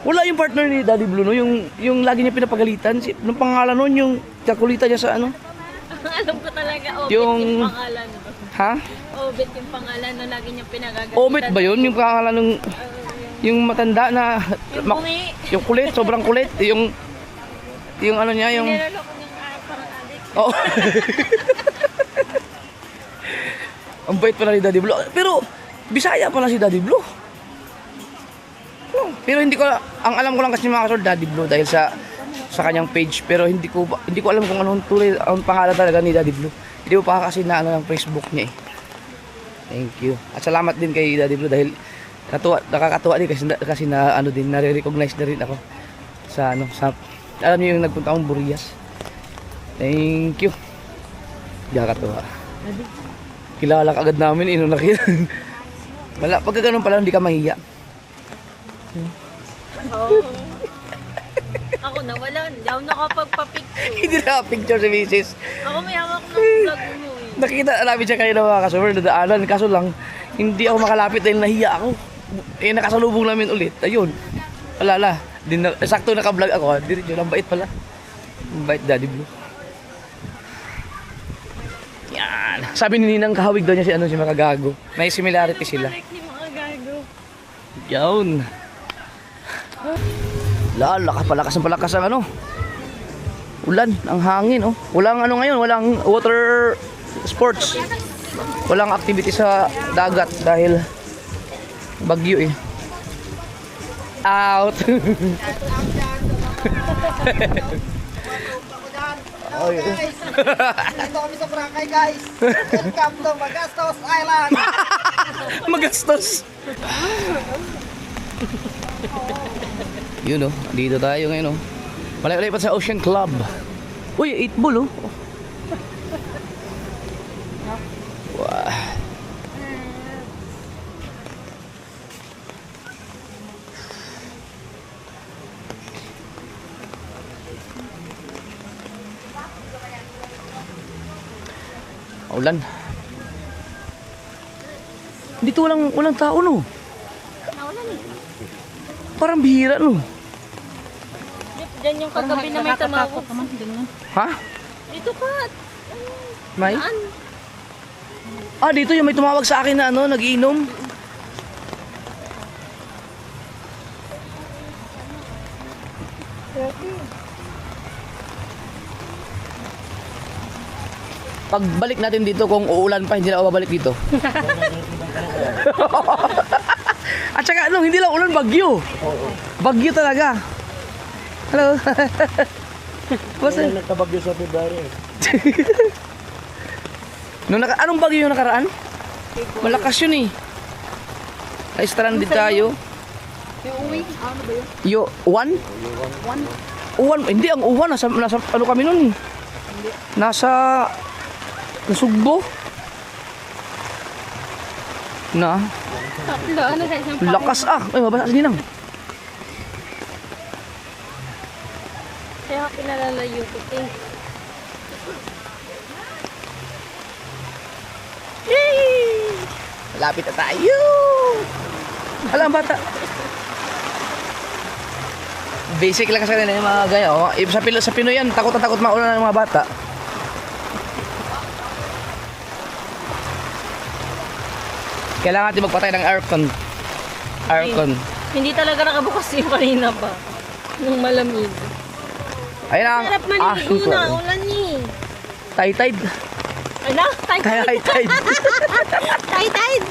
A: Wala yung partner ni Daddy Blue, no? Yung lagi niya pinapagalitan. Nung pangalan nun, yung kakulita niya sa ano?
C: Alam ko talaga, Obit
A: Yung-
C: yung pangalan.
A: Ha?
C: Obit yung pangalan na lagi niyang pinagagalitan.
A: Omit ba yun? Yung pangalan ng... Yung matanda na...
C: Yung
A: mak-
C: bungi.
A: yung kulit, sobrang kulit. Yung ano niya, yung...
C: Niloloko niyang parang adik.
A: Oo. Ang bait pala ni Daddy Blue. Pero, Bisaya pala si Daddy Blue. Pero hindi ko, ang alam ko lang kasi mga kasor, Daddy Blue dahil sa kanyang page. Pero hindi ko alam kung anong tunay, ang pangalan talaga ni Daddy Blue. Hindi ko pa kasi na ano ng Facebook niya eh. Thank you. At salamat din kay Daddy Blue dahil nakakatuwa din kasi na ano din, nare-recognize na rin ako sa ano, sa alam niyo yung nagpunta akong Burias. Thank you. Nakakatuwa. Kilala ka agad namin, nung nakita. Wala, pagka ganun pala, hindi ka mahiya.
C: Ako na, wala. Hindi ako nakapagpa-picture.
A: Hindi na picture si Mrs.
C: Ako may hawak ng vlog mo eh.
A: Nakita namin siya kanina mga kasumber na daanan. Kaso lang, hindi ako makalapit dahil nahiya ako. Eh, nakasalubong namin ulit. Ayun. Alala. Sakto naka-vlog ako. Diretso, ang bait pala. Ang bait, Daddy Blue. Yan. Sabi ni Ninang kahawig daw niya si Makagago. May similarity sila.
C: Like ni mga gago.
A: Yun. Palakas ang ano. Ulan, ang hangin oh. Walang ano ngayon, walang water sports. Walang activity sa dagat dahil bagyo eh. Out. Oh, yeah.
B: Dito kami sa Boracay, guys. Welcome to Magastos Island.
A: Magastos. Yun oh, dito tayo ngayon oh. Malay-malay pa sa Ocean Club. Uy, 8 ball oh. Wow. Ulan. Dito walang tao no. Parang bihira no.
C: Diyan yung kagabi na may tamawag.
A: Ha?
C: Dito ka.
A: May?
C: Saan?
A: Ah, dito yung may tumawag sa akin na ano, nagiinom. Pagbalik natin dito kung uulan pa, hindi na ako babalik dito. At saka ano, hindi lang ulan, bagyo. Bagyo talaga. Hello. Basta
E: Nagkabagyo sa February.
A: anong bagyo yung nakaraan? Malakas yun eh. Ay, stranded tayo. Yo, one? Uwan? Hindi, ang uwan. Nasa ano kami nun eh. Nasa Sugbo. Na?
C: Tatlo. Ano sa isang
A: Lakas ah. Ay, mabasa si Ninang.
C: Kaya pinalalayo ko eh.
A: Yay! Malapit na tayo. Alam bata. Basic lang kasi kanila yung mga gaya. Oh. Sa Pinoy yan, takot na takot maulan ng mga bata. Kailangan natin magpatay ng aircon. Aircon.
C: Hindi talaga nakabukas yung kanina pa. Nung malamig.
A: Ayun ang
C: Sarap maligo na, ulan eh.
A: Tide.
C: Ano?
A: High tide.
C: High tide.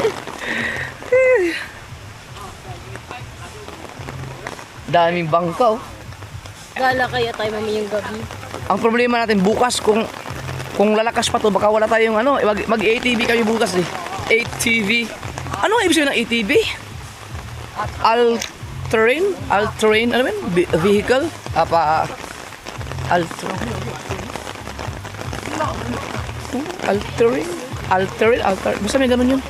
A: Daming bangka oh.
C: Gala kaya tayo mamayang gabi.
A: Ang problema natin bukas kung lalakas pa to baka wala tayong ano, mag ATV kami bukas eh. ATV. Ano ang ibig sabihin ng ATV? All-terrain, ano ba yun? Vehicle? All-terrain, basta may ganun yun.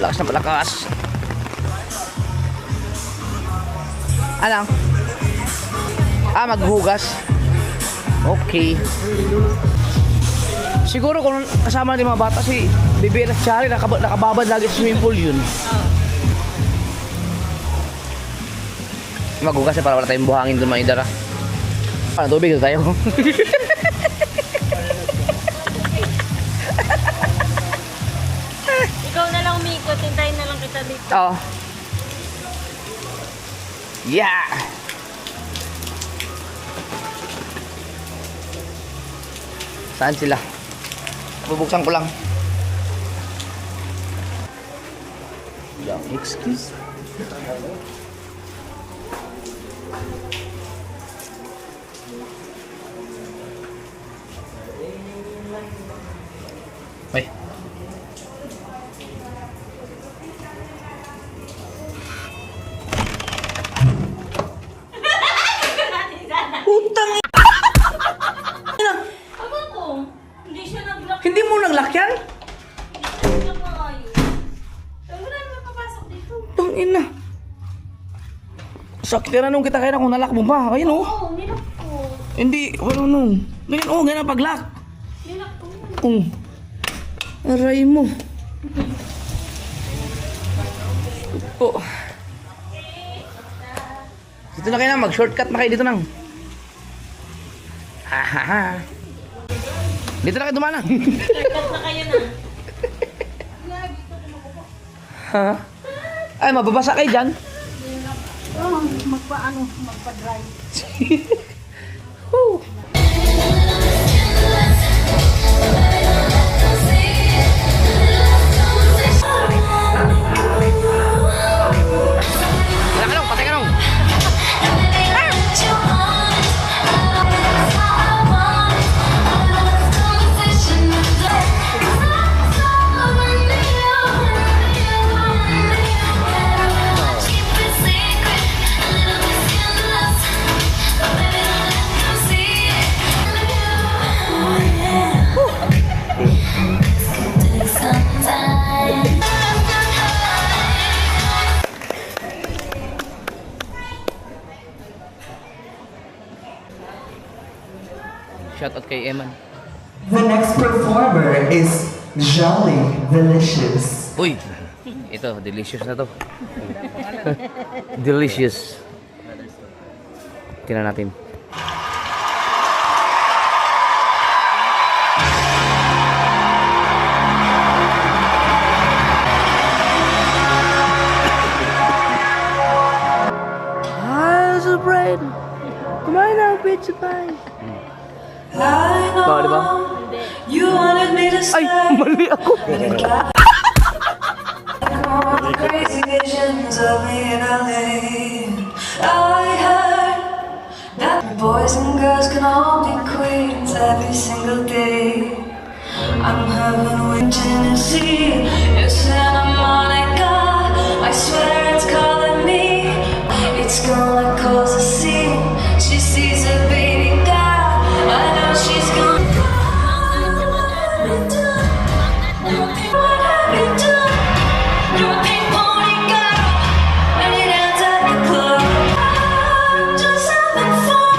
A: Lakas na palakas. Ano? Maghugas. Okay. Siguro kung kasama natin mga bata si Bebe at Chari, nakababad lagi sa swimming pool yun. Maghugas para wala tayong buhangin doon mga idara. Tubig na tayo.
C: Ikaw na lang umikot, hintayin na lang kita dito.
A: Oo. Yeah! Saan sila? Bubuksan ko lang. Excuse. Ay. Utang
C: Aba ko, hindi siya nag-lock.
A: Hindi mo nag-lock yan?
C: Hindi siya maayos. Wala naman papasok dito.
A: Tangina. Sakit na nung kita kaya kung nalock mo ba? Ayun oh.
C: Oo, nilock ko.
A: Hindi, wala nung. Ganyan oh, ganyan pag-lock.
C: Nilock ko.
A: Aray mo. Oh. Dito na kayo na, mag-shortcut na kayo dito nang. Hahaha. Dito na kayo dumanang.
C: Shortcut na kayo na.
A: Ha? Ay, mababasa kayo dyan.
B: Magpa-drive.
A: Woo. Wala ka nung, patay ka nung. Shoutout kay Eman.
H: The next performer is Jolly Delicious.
A: Uy, ito, delicious na to. Delicious. Tingnan natin. Eyes of bread. Kumain na, pizza pie. Di ba?
I: You wanted me to stay.
A: Ay, mali ako.
I: Crazy visions of me in LA. I heard that boys and girls can all be queens every single day. I'm having wind Tennessee in Santa Monica. I swear it's calling me. It's gonna cause a scene. She sees a baby girl. I know she's gonna. What have you done? You're a pink pony girl, and you dance at the club. I'm just having fun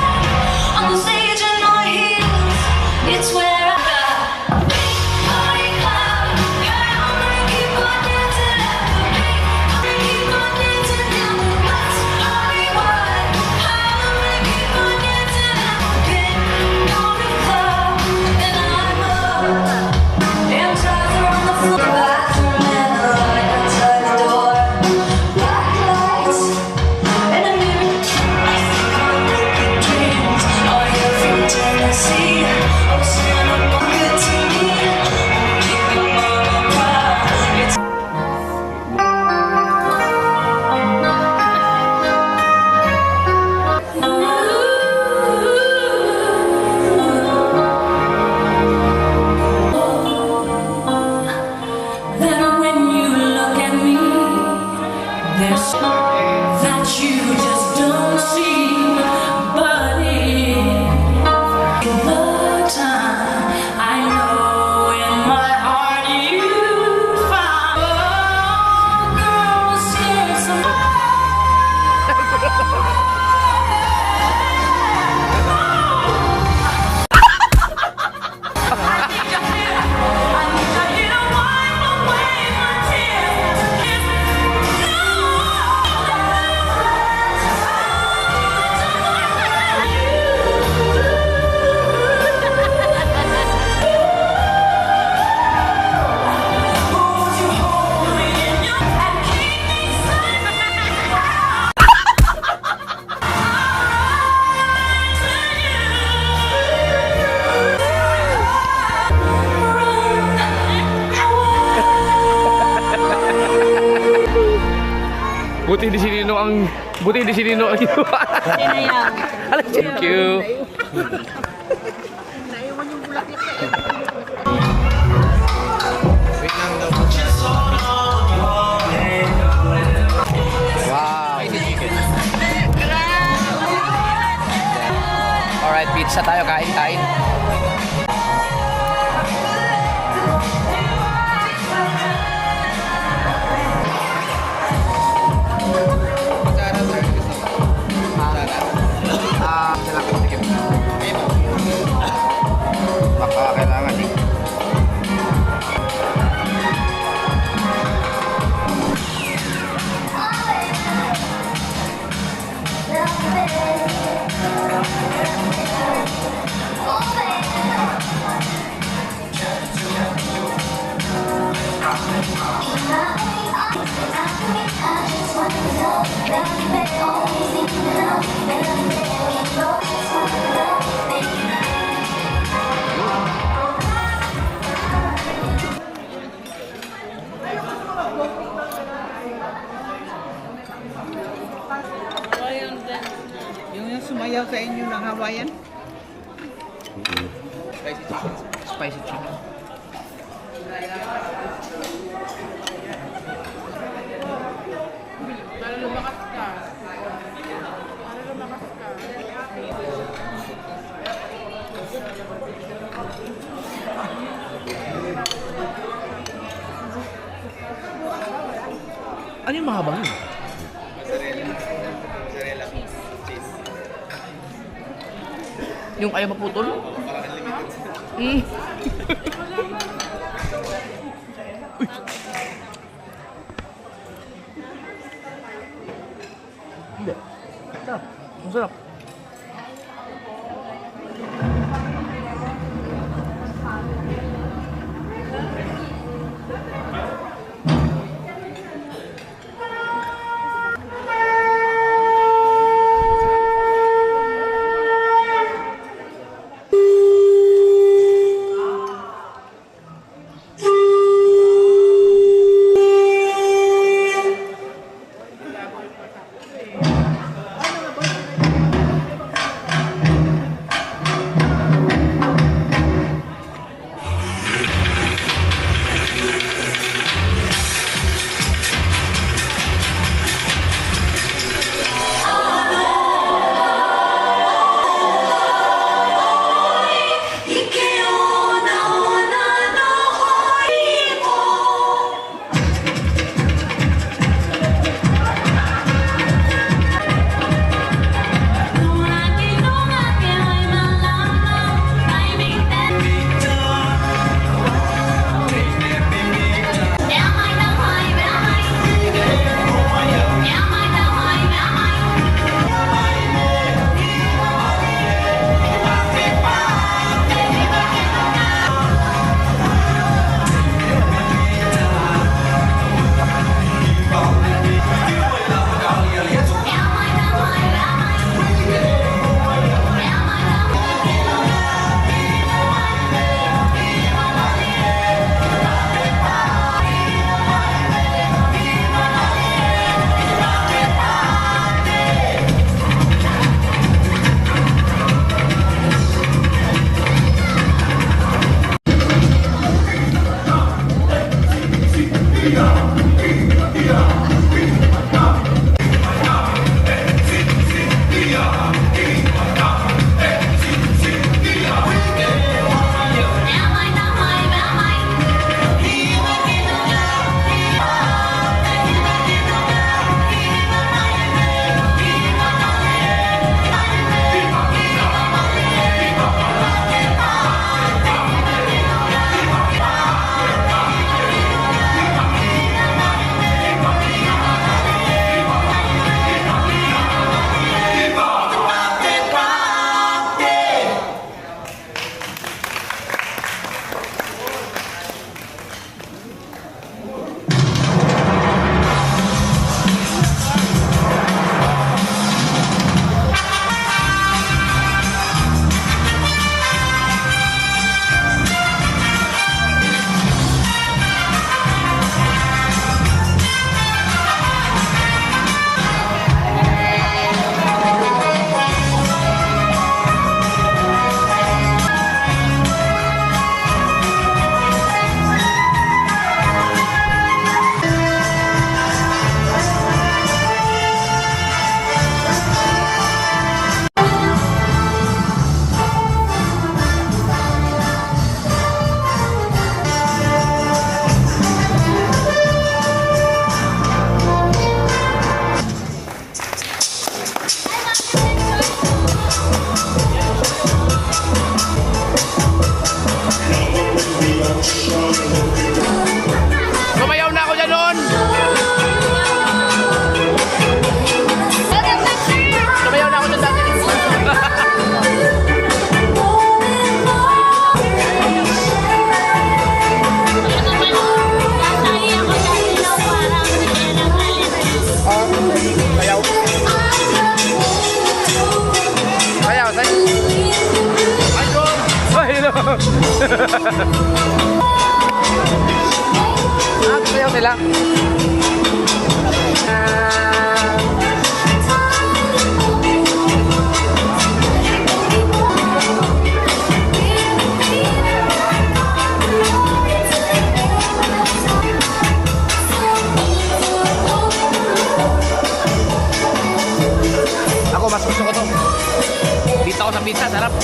I: on the stage in my heels. It's where I got pink pony club. Yeah, I'm gonna keep on dancing at the pink. I'm gonna keep on dancing down the West Hollywood.
A: Buti di si Nino ang ginawa.
C: Sinayang.
A: Thank you. Wow. Alright, pizza tayo. Kain. Baka kailangan eh.
B: Yung sumayaw sa inyo ng Hawaiian?
A: Spicy chicken. Ano yung mahabang yun? Yung ayaw maputol? Mm. Hindi. Ang sarap. Sayaw sila. Ako, mas gusto ko to. Dito ako sa pizza, sarap.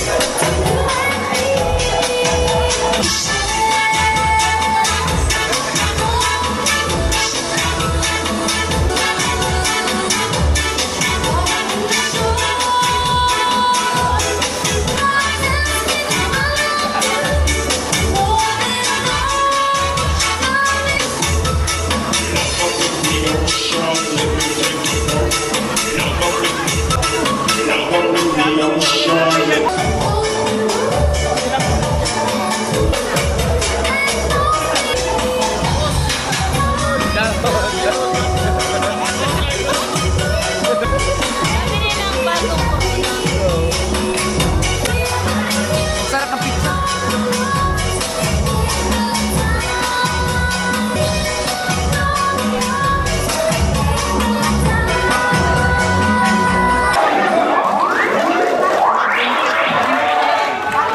A: Sarap ng pizza.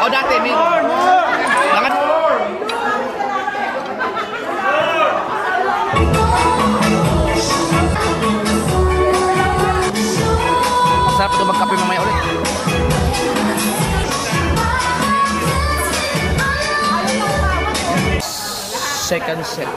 A: O dati, may... Langan. Masarap ito magkape mamaya ulit. Second set.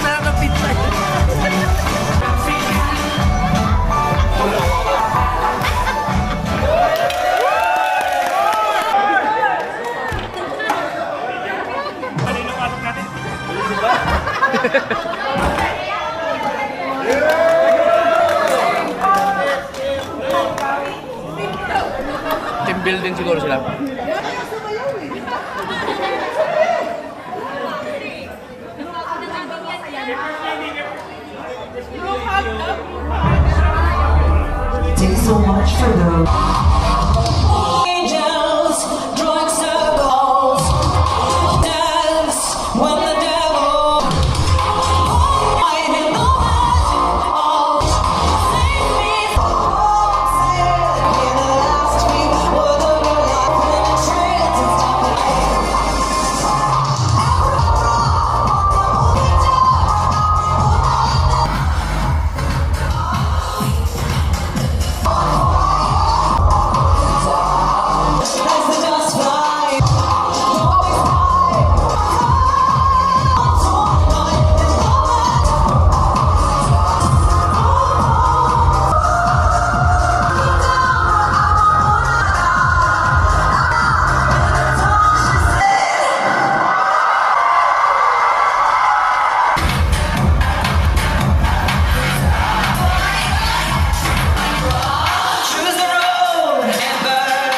A: Sarap ng pizza. Team building siguro sila.
H: Thank you so much for the
I: Angels drawing circles, dance when the devil hiding the magic save me in the last week were the real life penetrates and stop it. As the dust flies. Choose the road and burn.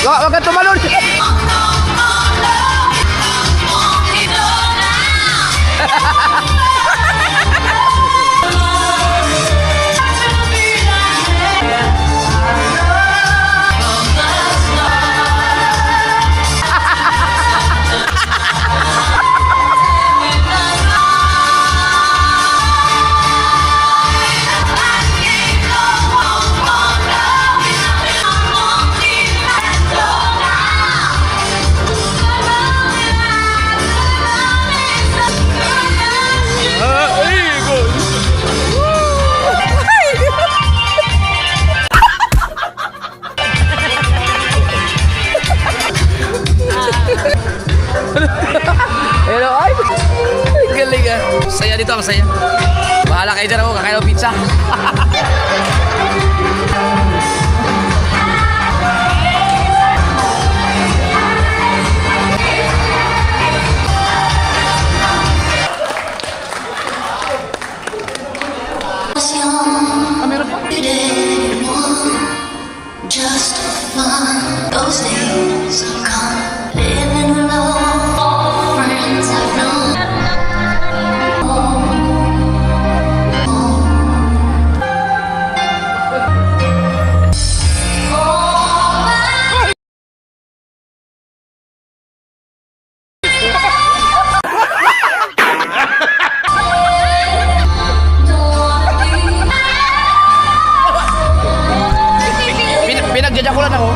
A: Wag kang tumalon! Hello, ay! Galing ah. Saya dito, ang saya. Bahala kayo dyan ako, kakain ng pizza.
I: Just fun. Those days are gone. Living alone. All friends I've known.
A: Pinagjajakulan ako.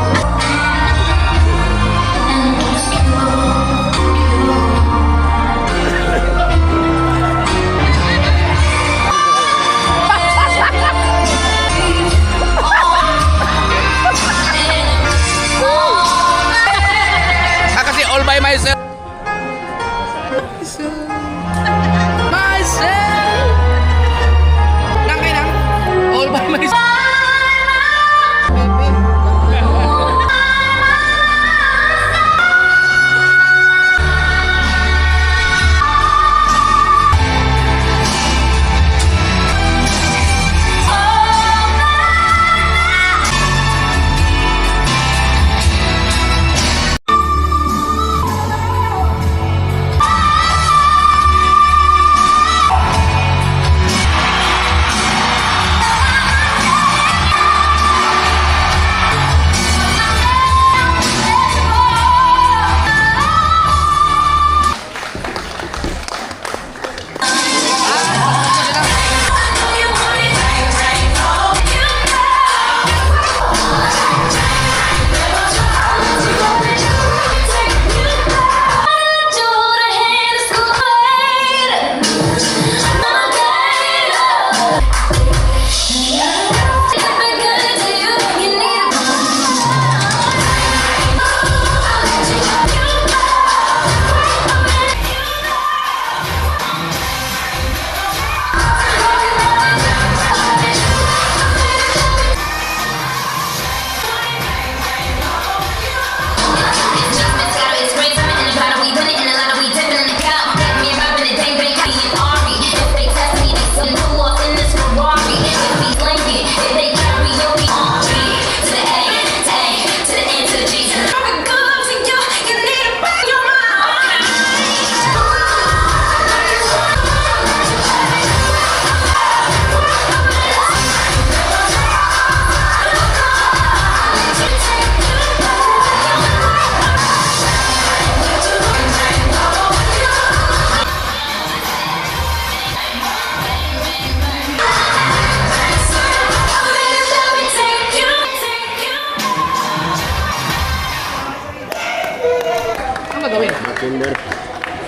J: Surrender.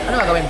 A: Ano gagawin?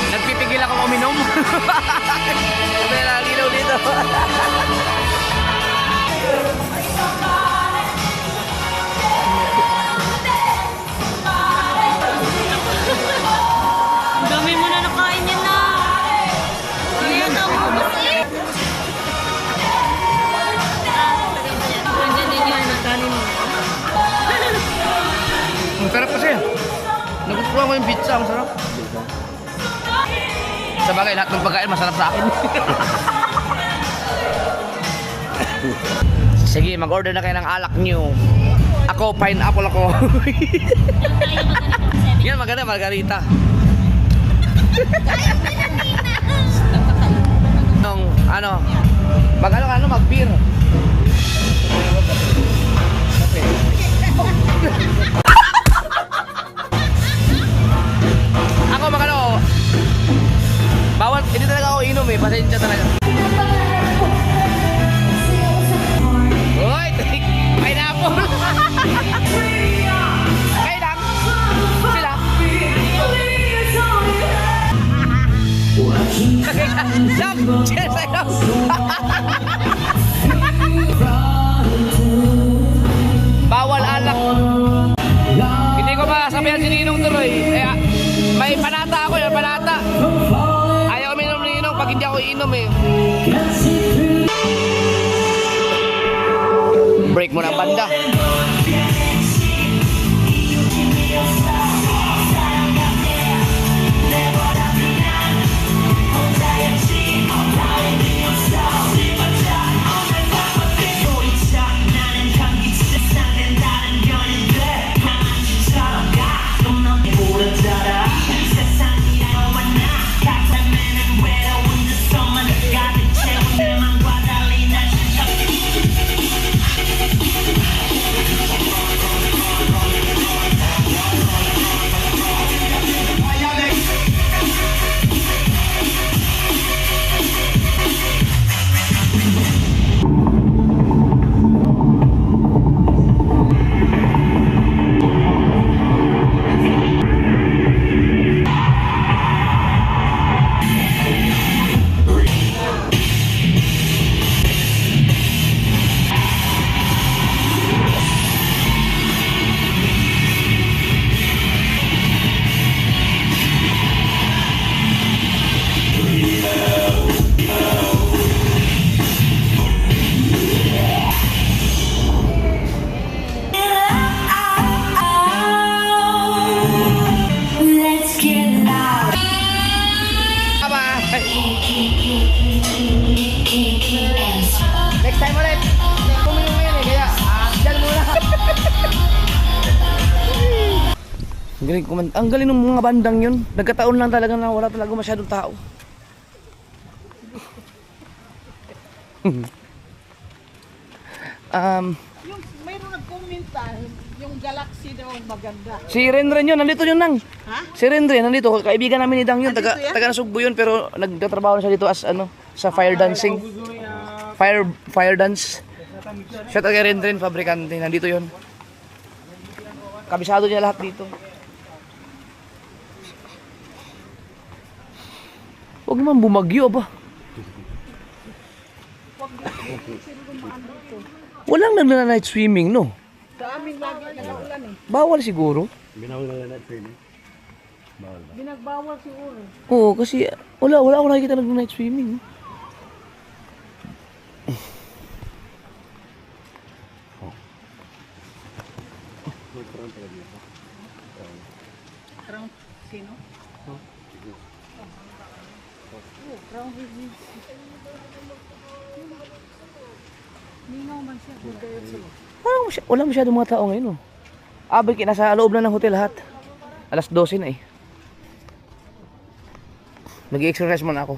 A: Nagpipigil akong uminom. Sabi na ilaw dito.
C: Ang dami mo na nakain yan na. Ayan ako kumasi. Nandiyan din yan ang kanin mo.
A: Ang sarap kasi. Nagustuhan ko yung pizza. Ang sarap. Sa bagay, lahat ng pagkain masarap sa akin. Sige, mag-order na kayo ng alak nyo. Ako, pineapple ako. Yan, maganda, margarita. Nung, ano, Mag-beer. Ako bawal, hindi talaga ako inom eh, pasensya talaga. Uy, pineapple! Kayo lang? Sila? Dok! Cheers sa'yo! Bawal alak. Hindi ko masabihan si Ninong tuloy. Kaya, may panata ako yun, panata. Ayaw uminom ni Ninong pag hindi ako inom eh. Break mo ng banda. Next time ulit. Kuminom mo yan eh, kaya dyan muna. Ang galing ng mga bandang yun. Nagkataon lang talaga na wala talaga masyadong tao.
B: Yung mayroon nag-commenta, yung Galaxy daw ang maganda.
A: Si Renren yun, nandito yun nang.
B: Ha?
A: Si Renren, nandito. Kaibigan namin ni Dang yun.
B: Nandito yan?
A: Taga Nasugbo yun, pero nagtatrabaho na siya dito as ano, sa fire dancing. Fire dance. Siya taga Renren, fabrikante. Nandito yun. Kabisado niya lahat dito. Huwag naman bumagyo ba? Walang nagna-night swimming, no?
B: Sa amin lagi nag-ulan eh.
A: Bawal siguro.
B: Binagbawal siguro.
A: Oo, kasi wala ako nakikita nag-night swimming.
B: Crown sino? Crown Review. Ningaw man siya.
A: Wala masyadong mga tao ngayon, oh. Nasa loob na ng hotel lahat. Alas 12 na eh. Nag-i-exercise muna ako.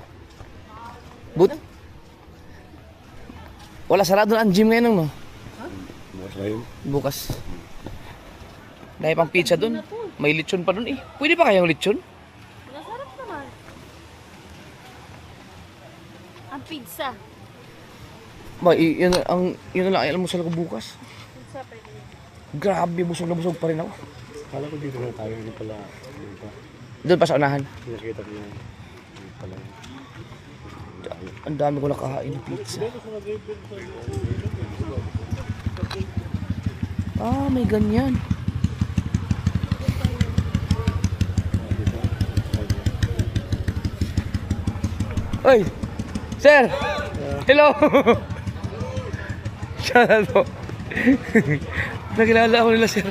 A: Wala, sarado na ang gym ngayon, no? Bukas. Dahil pang pizza dun. May lechon pa dun eh. Pwede pa kayang lechon?
C: Masarap naman. Ang pizza.
A: Yun na lang, alam mo sa ko bukas.
C: Pizza pwede.
A: Grabe, busog na busog pa rin ako.
D: Kala ko dito na tayo, hindi pala.
A: Doon pa sa unahan.
D: Nakita ko na pala.
A: Ang dami ko nakahain ng pizza. May ganyan. Oy! Sir! Hello! Shoutout po. Nakilala ako nila, sir.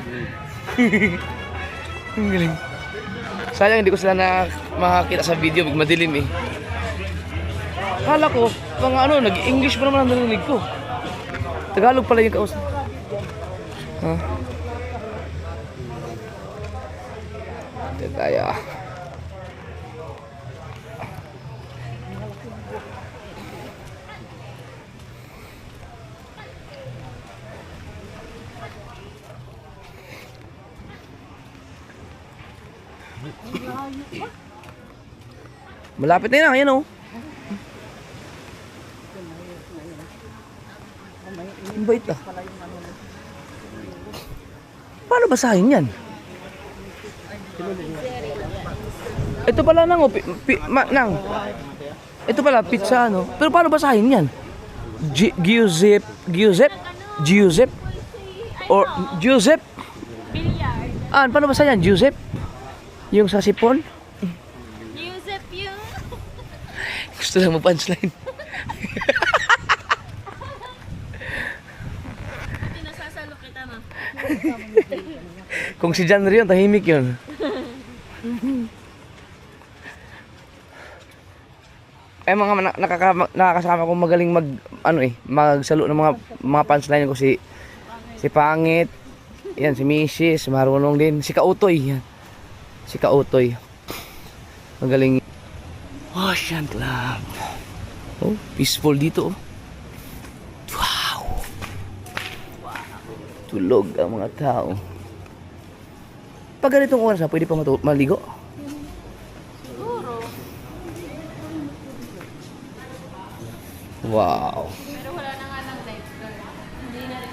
A: Ang galing. Sayang hindi ko sila makakita sa video, madilim eh. Akala ko, mga nag-English pa naman ang narinig ko. Tagalog pala yung kausap. Ha? Ito tayo. Malapit na yan, ayan oh. Ang bait ah. Paano basahin yan? Ito pala nang, nang. Ito pala, pizza ano. Pero paano basahin yan? Giuseppe? Giuseppe? Or Giuseppe? Ah, paano basahin yan? Giuseppe? Yung sa sipon?
C: Giuseppe yun.
A: Gusto lang mo-punchline.
C: Pinasasalo kita na.
A: Kung si John Rio, tahimik yun. Eh mga nakakasama ko magaling magsalo ng mga punchline ko si Pangit. Yan si Mrs. marunong din si Kautoy. Yan. Si Kautoy. Magaling. Ocean Club. Oh, peaceful dito oh. Wow. Tulog ang mga tao. Pag ganitong oras pwede pa maligo? Wow.
C: Pero wala na nga ng lifeguard. Hindi na rin.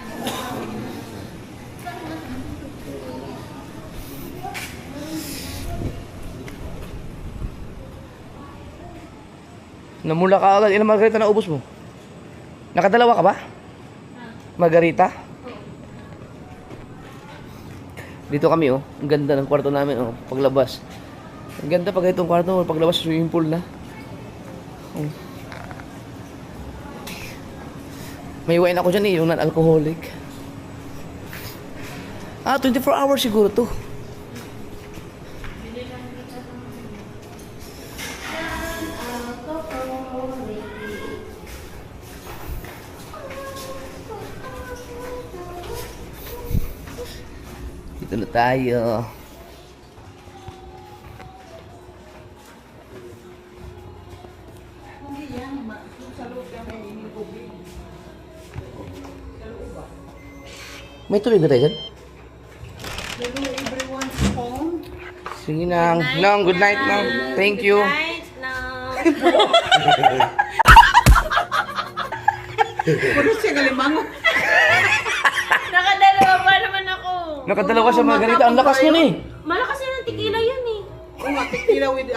A: Namula ka agad. Ilang margarita na ubos mo? Nakadalawa ka ba? Margarita? Dito kami oh. Ang ganda ng kwarto namin oh. Paglabas. Ang ganda pag itong kwarto. Paglabas swimming pool na. Oh. May wine ako dyan eh. Yung non-alcoholic. 24 hours siguro to. Dito na tayo. May tubig na tayo dyan? Sige nang. Nang, good night nang. Thank you.
C: Night na.
B: Puro siya galimango.
C: Nakadalawa pa naman ako.
A: Nakadalawa sa margarita. Ang lakas nun eh.
C: Malakas yan ang tequila yun eh.
B: Oo nga, tequila with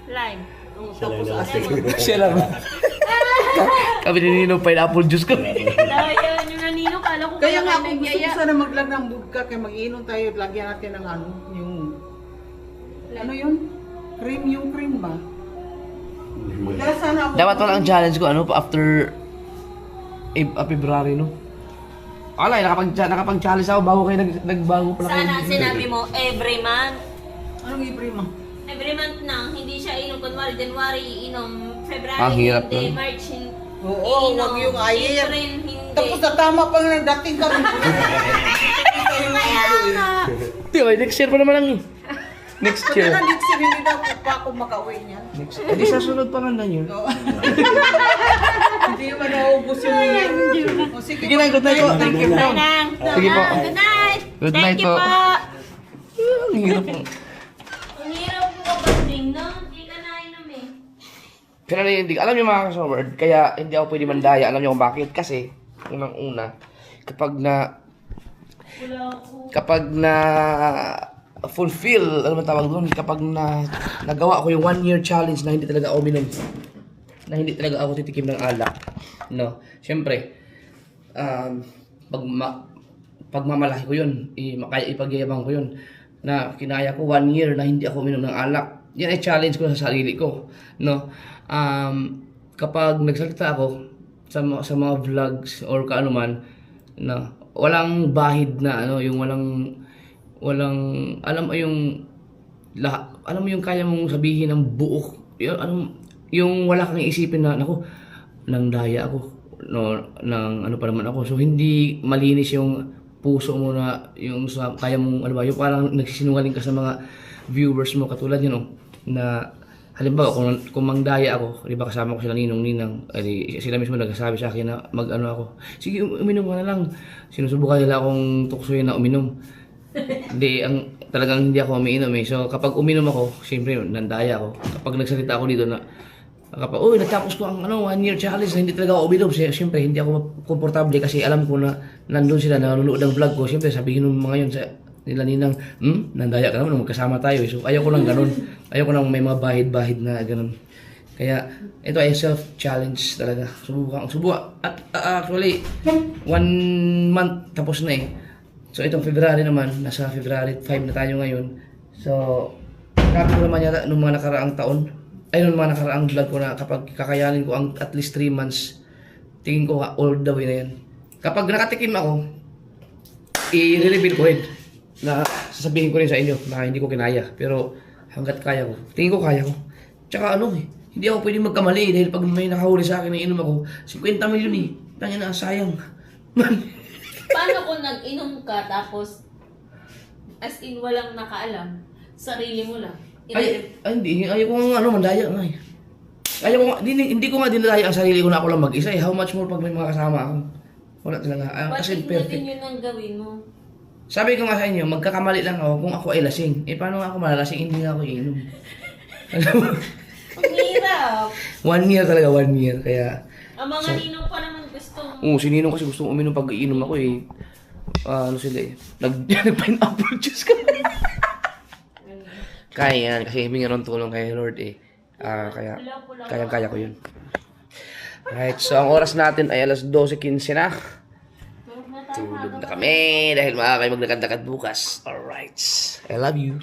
C: Lime.
B: tapos asin.
A: Siya lang. Kami nininom pineapple juice kami.
C: Dahil yung nanino, kala ko
B: Kaya nga
C: kayo
B: kung gusto ko
C: nagyaya.
B: sana maglag ng vodka kaya mag-inom tayo at lagyan natin ng yung yun? Yung cream ba? Kaya sana ako
A: Dapat pala ang challenge ko after February no. Alay, nakapag-challenge ako bago kayo nagbago pala kayo.
C: Sana sinabi mo, every month.
B: Anong ibre mo?
C: Every month na, hindi siya inom. Kunwari, January, iinom. February,
A: Ang hirap
C: hindi.
A: nun.
C: March,
B: Oo, wag yung ayer.
C: April, hindi.
B: Tapos natama pa nga dating kami.
C: Kaya nga.
A: Di ba, next year pa naman lang eh. Next year.
B: Kaya next year hindi daw pa ako makauwi niyan.
A: Next year. Hindi sa sunod pa nga yun.
B: Hindi naman naubos yung yun. O sige,
A: Sige na, good night po. Thank you po.
C: Bye nang.
A: Sige po.
C: Good night.
A: Good night
C: Thank you
A: po.
C: po.
A: Ang hirap mo.
C: Ang hirap ko kabanding, no? Hindi ka na inom eh.
A: Pero hindi, alam niyo mga kasaward, kaya hindi ako pwede mandaya. Alam niyo kung bakit? Kasi, unang-una, kapag na fulfill, ano man tawag doon, kapag nagawa ko yung 1-year challenge na hindi talaga ako uminom, na hindi talaga ako titikim ng alak, no? Siyempre, pagmamalaki ko yun, kaya ipagyayabang ko yun, na kinaya ko 1 year na hindi ako uminom ng alak. Yan ay challenge ko sa sarili ko, no? Kapag nagsalita ako sa mga vlogs or kaanuman, na walang bahid na yung walang alam mo yung kaya mong sabihin ng buo, yung wala kang isipin na nako nang daya ako nang ano pa naman ako, so hindi malinis yung puso mo na yung sa kaya mong yung parang nagsisinungaling ka sa mga viewers mo, katulad yun na halimbawa kung mangdaya ako, di ba kasama ko sila ninong-ninang, sila mismo nagsasabi sa akin na ako, sige uminom ka na lang, sinusubukan nila akong tuksoyin na uminom. Hindi, talagang hindi ako umiinom eh. So kapag uminom ako, siyempre nandaya ako. Kapag nagsalita ako dito na, kapag, uy, natapos ko ang 1 year challenge na hindi talaga ako uminom. Siyempre, hindi ako komportable kasi alam ko na nandun sila, nanonood ng vlog ko. Siyempre, sabihin ng mga yun sa nila ninang, nandaya ka naman, magkasama tayo eh. So ayaw ko lang ganun. Ayaw ko lang may mga bahid-bahid na ganun. Kaya, ito ay self-challenge talaga. Subukan. At actually, 1 month tapos na eh. So, itong February naman, nasa February 5 na tayo ngayon. So, kami ko naman yata nung mga nakaraang taon, nung mga nakaraang vlog ko na kapag kakayanin ko ang at least 3 months, tingin ko all the way na yan. Kapag nakatikim ako, i-reveal ko rin. Na sasabihin ko rin sa inyo na hindi ko kinaya. Pero hanggat kaya ko, tingin ko kaya ko. Tsaka hindi ako pwede magkamali dahil pag may nakahuli sa akin na inom ako, 50 milyon eh. Tangin na, sayang.
C: Paano kung nag-inom ka tapos as in walang nakaalam, sarili mo lang?
A: Hindi. Ayaw ko nga mandaya nga eh. Ayaw ko nga, hindi ko nga dinadaya ang sarili ko na ako lang mag-isa eh. How much more pag may mga kasama ako? Wala talaga. Kasi
C: Ba't
A: perfect.
C: hindi yun ang gawin mo?
A: Sabi ko nga sa inyo, magkakamali lang ako kung ako ay lasing. Paano nga ako malalasing? Hindi nga ako iinom. Alam mo?
C: Ang hirap.
A: 1 year talaga, 1 year. Kaya,
C: Ang mga ninong pa naman gusto.
A: si Ninong kasi gusto uminom pag iinom ako eh. Sila eh. Nag-pineapple juice ka. Kaya yan, kasi himinga ng tulong kay Lord eh. Kaya, kaya ko yun. Alright, so ang oras natin ay alas 12:15 na. Tulog na kami dahil makakay maglakad-lakad bukas. Alright, I love you.